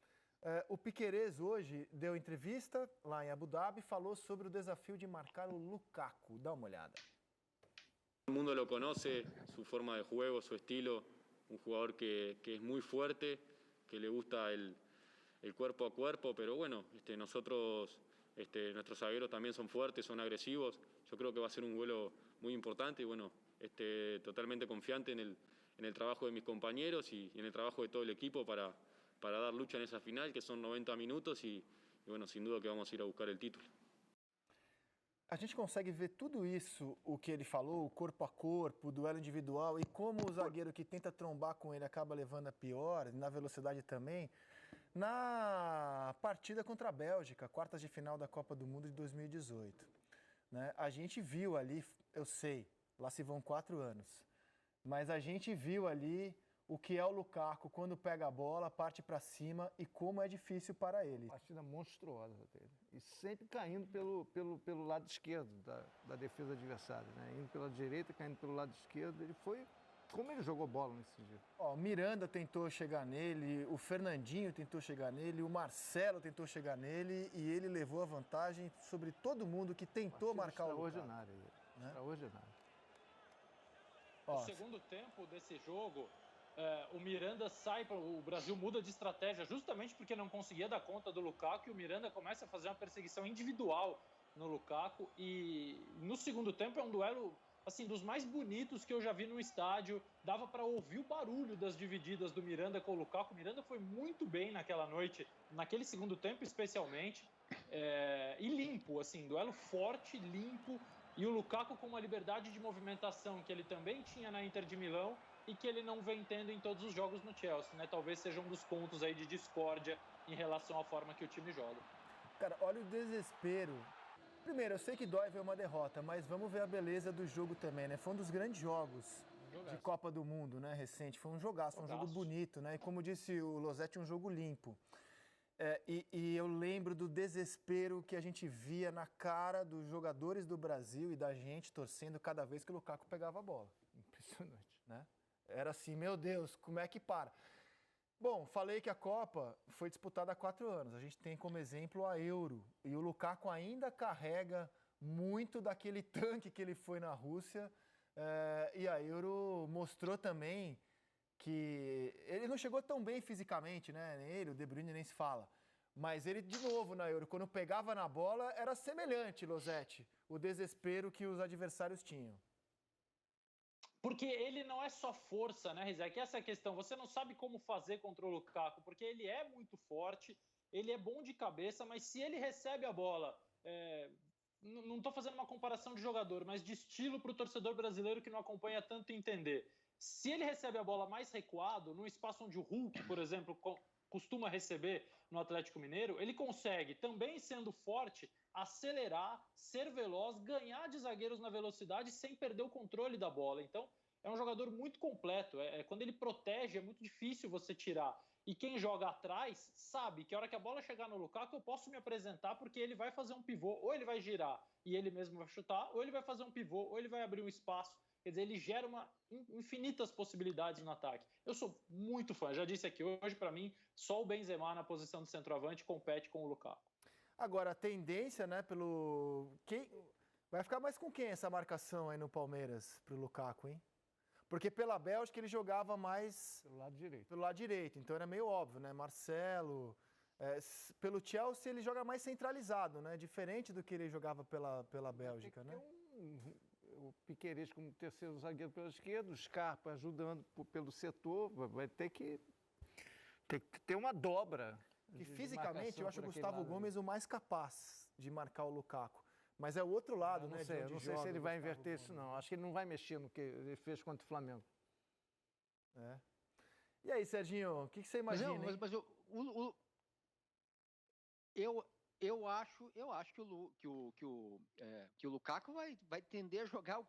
O Piquerez hoje deu entrevista lá em Abu Dhabi e falou sobre o desafio de marcar o Lukaku. Dá uma olhada. Todo mundo lo conoce, su forma de juego, su estilo, un jugador que es muy fuerte, que le gusta el cuerpo a cuerpo, pero bueno, nosotros, nuestros zagueros también son fuertes, son agresivos. Yo creo que va a ser un duelo muy importante y bueno, totalmente confiante en el trabajo de mis compañeros y en el trabajo de todo el equipo para dar lucha en esa final, que son 90 minutos y bueno, sin duda que vamos a ir a buscar el título. A gente consegue ver tudo isso, o que ele falou, o corpo a corpo, o duelo individual, e como o zagueiro que tenta trombar com ele acaba levando a pior, na velocidade também, na partida contra a Bélgica, quartas de final da Copa do Mundo de 2018. Né? A gente viu ali, eu sei, lá se vão 4 anos, mas a gente viu ali o que é o Lukaku quando pega a bola, parte para cima e como é difícil para ele. Partida monstruosa dele. E sempre caindo pelo lado esquerdo da defesa adversária, né? Indo pela direita, caindo pelo lado esquerdo. Ele foi... Como ele jogou bola nesse dia? Ó, o Miranda tentou chegar nele, o Fernandinho tentou chegar nele, o Marcelo tentou chegar nele e ele levou a vantagem sobre todo mundo que tentou marcar o Lukaku. Extraordinário, né? Extraordinário. No segundo tempo desse jogo, o Miranda sai, o Brasil muda de estratégia justamente porque não conseguia dar conta do Lukaku e o Miranda começa a fazer uma perseguição individual no Lukaku e no segundo tempo é um duelo assim dos mais bonitos que eu já vi no estádio, dava para ouvir o barulho das divididas do Miranda com o Lukaku. O Miranda foi muito bem naquela noite, naquele segundo tempo especialmente, e limpo, assim, duelo forte, limpo, e o Lukaku com uma liberdade de movimentação que ele também tinha na Inter de Milão e que ele não vem tendo em todos os jogos no Chelsea, né? Talvez seja um dos pontos aí de discórdia em relação à forma que o time joga. Cara, olha o desespero. Primeiro, eu sei que dói ver uma derrota, mas vamos ver a beleza do jogo também, né? Foi um dos grandes jogos de Copa do Mundo, né, recente. Foi um jogaço, foi um jogo bonito, né? E como disse o Losetti, um jogo limpo. E eu lembro do desespero que a gente via na cara dos jogadores do Brasil e da gente torcendo cada vez que o Lukaku pegava a bola. Impressionante. Né? Era assim, meu Deus, como é que para? Bom, falei que a Copa foi disputada há 4 anos. A gente tem como exemplo a Euro. E o Lukaku ainda carrega muito daquele tanque que ele foi na Rússia. E a Euro mostrou também que ele não chegou tão bem fisicamente, né? Ele, o De Bruyne nem se fala. Mas ele, de novo, na Euro, quando pegava na bola, era semelhante, Losetti, o desespero que os adversários tinham. Porque ele não é só força, né, Rizek? Essa é a questão. Você não sabe como fazer contra o Lukaku, porque ele é muito forte, ele é bom de cabeça, mas se ele recebe a bola... não estou fazendo uma comparação de jogador, mas de estilo para o torcedor brasileiro que não acompanha tanto entender. Se ele recebe a bola mais recuado, num espaço onde o Hulk, por exemplo, costuma receber no Atlético Mineiro, ele consegue, também sendo forte, acelerar, ser veloz, ganhar de zagueiros na velocidade sem perder o controle da bola. Então, é um jogador muito completo. Quando ele protege, é muito difícil você tirar. E quem joga atrás sabe que a hora que a bola chegar no Lukaku, eu posso me apresentar porque ele vai fazer um pivô, ou ele vai girar e ele mesmo vai chutar, ou ele vai fazer um pivô, ou ele vai abrir um espaço. Quer dizer, ele gera infinitas possibilidades no ataque. Eu sou muito fã, já disse aqui, hoje para mim, só o Benzema na posição de centroavante compete com o Lukaku. Agora, a tendência, né, vai ficar mais com quem essa marcação aí no Palmeiras pro Lukaku, hein? Porque pela Bélgica ele jogava mais... Pelo lado direito, então era meio óbvio, né? Marcelo... pelo Chelsea ele joga mais centralizado, né? Diferente do que ele jogava pela Bélgica, né? O Piquerez como terceiro zagueiro pela esquerda, o Scarpa ajudando pelo setor, vai ter que ter uma dobra. E fisicamente eu acho o Gustavo Gomes o mais capaz de marcar o Lukaku. Mas é o outro lado, né? Eu não sei se ele vai inverter isso, não. Acho que ele não vai mexer no que ele fez contra o Flamengo. E aí, Serginho, o que você imagina? Eu acho que o Lukaku vai tender a jogar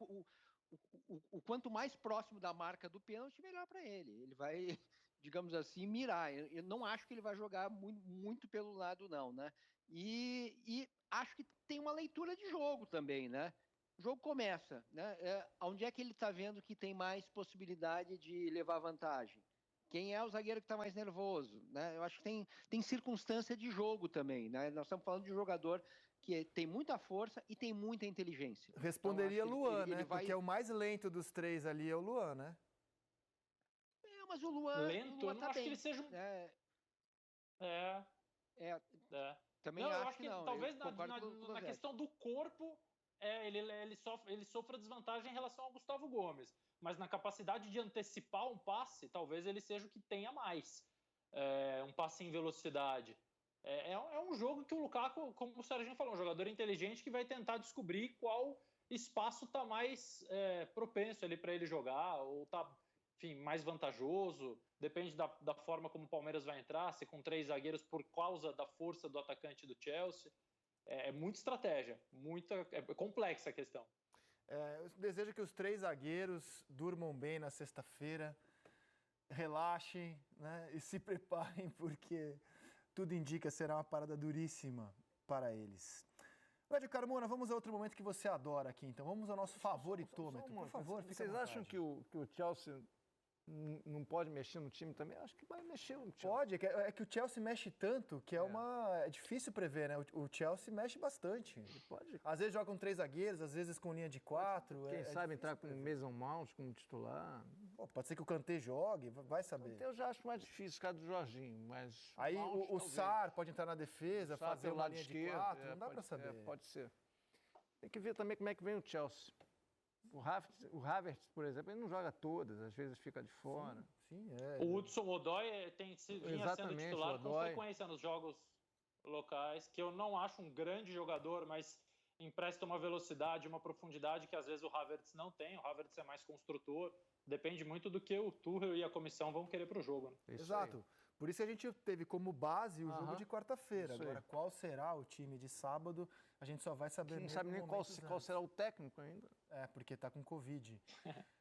o quanto mais próximo da marca do pênalti, melhor para ele. Ele vai, digamos assim, mirar. Eu não acho que ele vai jogar muito pelo lado, não, né? E acho que tem uma leitura de jogo também, né? O jogo começa, né? Onde é que ele está vendo que tem mais possibilidade de levar vantagem? Quem é o zagueiro que está mais nervoso, né? Eu acho que tem circunstância de jogo também, né? Nós estamos falando de um jogador que tem muita força e tem muita inteligência. Responderia então, Luan, né? Porque é o mais lento dos três ali, é o Luan, né? Mas o Luan... Lento? Eu não acho que ele seja... Também não, eu acho acho que não. talvez Eu concordo com o na Losetti. questão do corpo, ele sofra desvantagem em relação ao Gustavo Gomes. Mas na capacidade de antecipar um passe, talvez ele seja o que tenha mais. Um passe em velocidade. É um jogo que o Lukaku, como o Serginho falou, um jogador inteligente que vai tentar descobrir qual espaço está mais propenso ali para ele jogar, ou está, enfim, mais vantajoso. Depende da forma como o Palmeiras vai entrar, se com 3 zagueiros por causa da força do atacante do Chelsea. É muita estratégia, é complexa a questão. Eu desejo que os 3 zagueiros durmam bem na sexta-feira, relaxem, né, e se preparem, porque tudo indica será uma parada duríssima para eles. Lédio Carmona, vamos a outro momento que você adora aqui, então. Vamos ao nosso favoritômetro. Por favor, fica à Vocês vontade. acham que o Chelsea não pode mexer no time também? Acho que vai mexer no time. Pode, é que o Chelsea mexe tanto que é difícil prever, né? O Chelsea mexe bastante. Ele pode. Às vezes joga com 3 zagueiros, às vezes com linha de 4. Quem sabe entrar com o Mason Mount como titular. Pode ser que o Kanté jogue, vai saber. Eu já acho mais difícil, cara do Jorginho, mas... Aí Mount, o Sarr pode entrar na defesa, Sarr fazer pelo uma lado linha de esquerdo, 4, não dá para saber. Pode ser. Tem que ver também como é que vem o Chelsea. O Havertz, por exemplo, ele não joga todas, às vezes fica de fora. Sim, O Hudson-Odoi vinha sendo titular com frequência nos jogos locais, que eu não acho um grande jogador, mas empresta uma velocidade, uma profundidade que às vezes o Havertz não tem. O Havertz é mais construtor, depende muito do que o Tuchel e a comissão vão querer para o jogo. Né? Exato. Por isso a gente teve como base o jogo de quarta-feira. Isso Agora, qual será o time de sábado, a gente só vai saber Não sabe nem qual será o técnico ainda. Porque tá com Covid.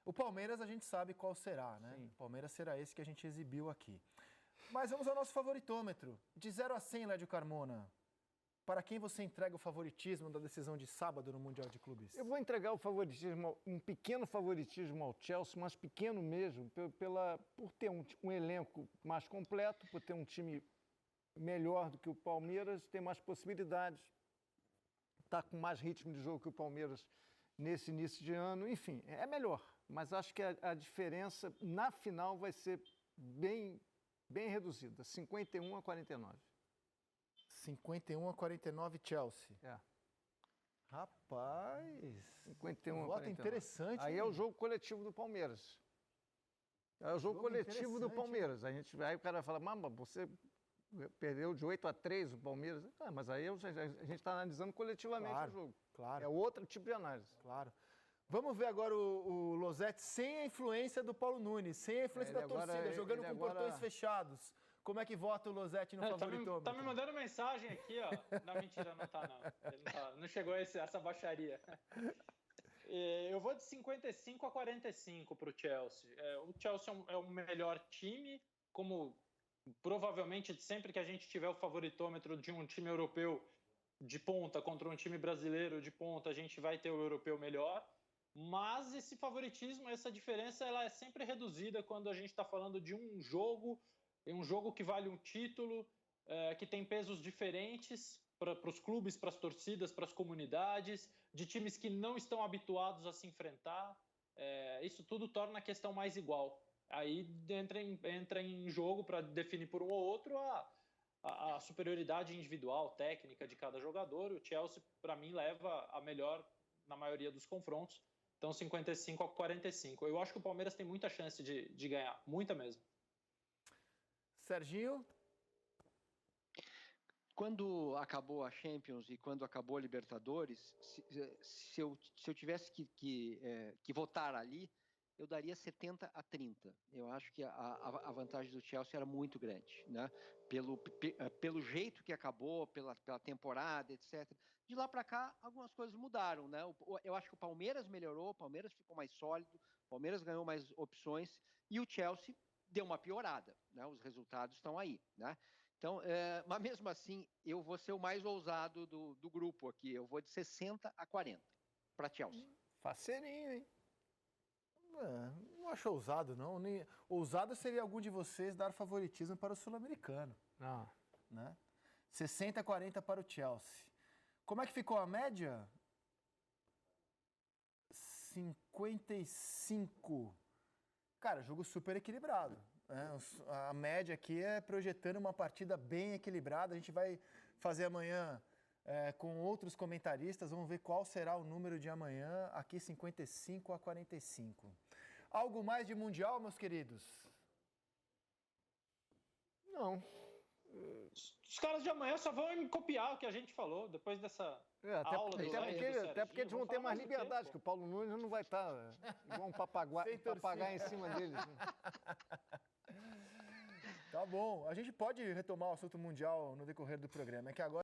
O Palmeiras a gente sabe qual será, né? Sim. O Palmeiras será esse que a gente exibiu aqui. Mas vamos ao nosso favoritômetro. De 0 a 100, Lédio Carmona. Para quem você entrega o favoritismo da decisão de sábado no Mundial de Clubes? Eu vou entregar o favoritismo, um pequeno favoritismo ao Chelsea, mas pequeno mesmo, por ter um elenco mais completo, por ter um time melhor do que o Palmeiras, ter mais possibilidades, está com mais ritmo de jogo que o Palmeiras nesse início de ano. Enfim, é melhor, mas acho que a diferença na final vai ser bem reduzida, 51 a 49. 51 a 49 Chelsea. Rapaz. 51 a 49. Voto interessante. Aí é o jogo coletivo do Palmeiras. É o jogo coletivo do Palmeiras. Aí o cara fala, mas você perdeu de 8 a 3 o Palmeiras. Mas aí a gente está analisando coletivamente o jogo. Claro. É outro tipo de análise. Claro. Vamos ver agora o Losetti sem a influência do Paulo Nunes, sem a influência da torcida, jogando com portões fechados. Como é que vota o Losetti no favoritômetro? Tá me mandando mensagem aqui, ó. Não, mentira, não tá, não. Ele não chegou a essa baixaria. Eu vou de 55 a 45 para o Chelsea. O Chelsea é o melhor time, como provavelmente sempre que a gente tiver o favoritômetro de um time europeu de ponta contra um time brasileiro de ponta, a gente vai ter o europeu melhor. Mas esse favoritismo, essa diferença, ela é sempre reduzida quando a gente está falando de um jogo que vale um título, que tem pesos diferentes para os clubes, para as torcidas, para as comunidades, de times que não estão habituados a se enfrentar. Isso tudo torna a questão mais igual. Aí entra em jogo para definir por um ou outro a superioridade individual, técnica de cada jogador. O Chelsea, para mim, leva a melhor na maioria dos confrontos. Então, 55 a 45. Eu acho que o Palmeiras tem muita chance de ganhar, muita mesmo. Serginho? Quando acabou a Champions e quando acabou a Libertadores, se eu tivesse que votar ali, eu daria 70 a 30. Eu acho que a vantagem do Chelsea era muito grande, né? Pelo jeito que acabou, pela temporada, etc. De lá para cá, algumas coisas mudaram, né? Eu acho que o Palmeiras melhorou, o Palmeiras ficou mais sólido, o Palmeiras ganhou mais opções e o Chelsea deu uma piorada, né? Os resultados estão aí, né? Então, mas mesmo assim, eu vou ser o mais ousado do grupo aqui. Eu vou de 60 a 40 para Chelsea. Faceirinho, hein? Não acho ousado, não. Ousado seria algum de vocês dar favoritismo para o sul-americano. Né? 60 a 40 para o Chelsea. Como é que ficou a média? 55. Cara, jogo super equilibrado. A média aqui é projetando uma partida bem equilibrada. A gente vai fazer amanhã com outros comentaristas. Vamos ver qual será o número de amanhã. Aqui 55-45. Algo mais de Mundial, meus queridos? Não. Os caras de amanhã só vão copiar o que a gente falou depois dessa aula do Serginho. Até porque eles vão ter mais liberdade, que o Paulo Nunes não vai estar igual um papagaio em cima deles. Tá bom. A gente pode retomar o assunto mundial no decorrer do programa. É que agora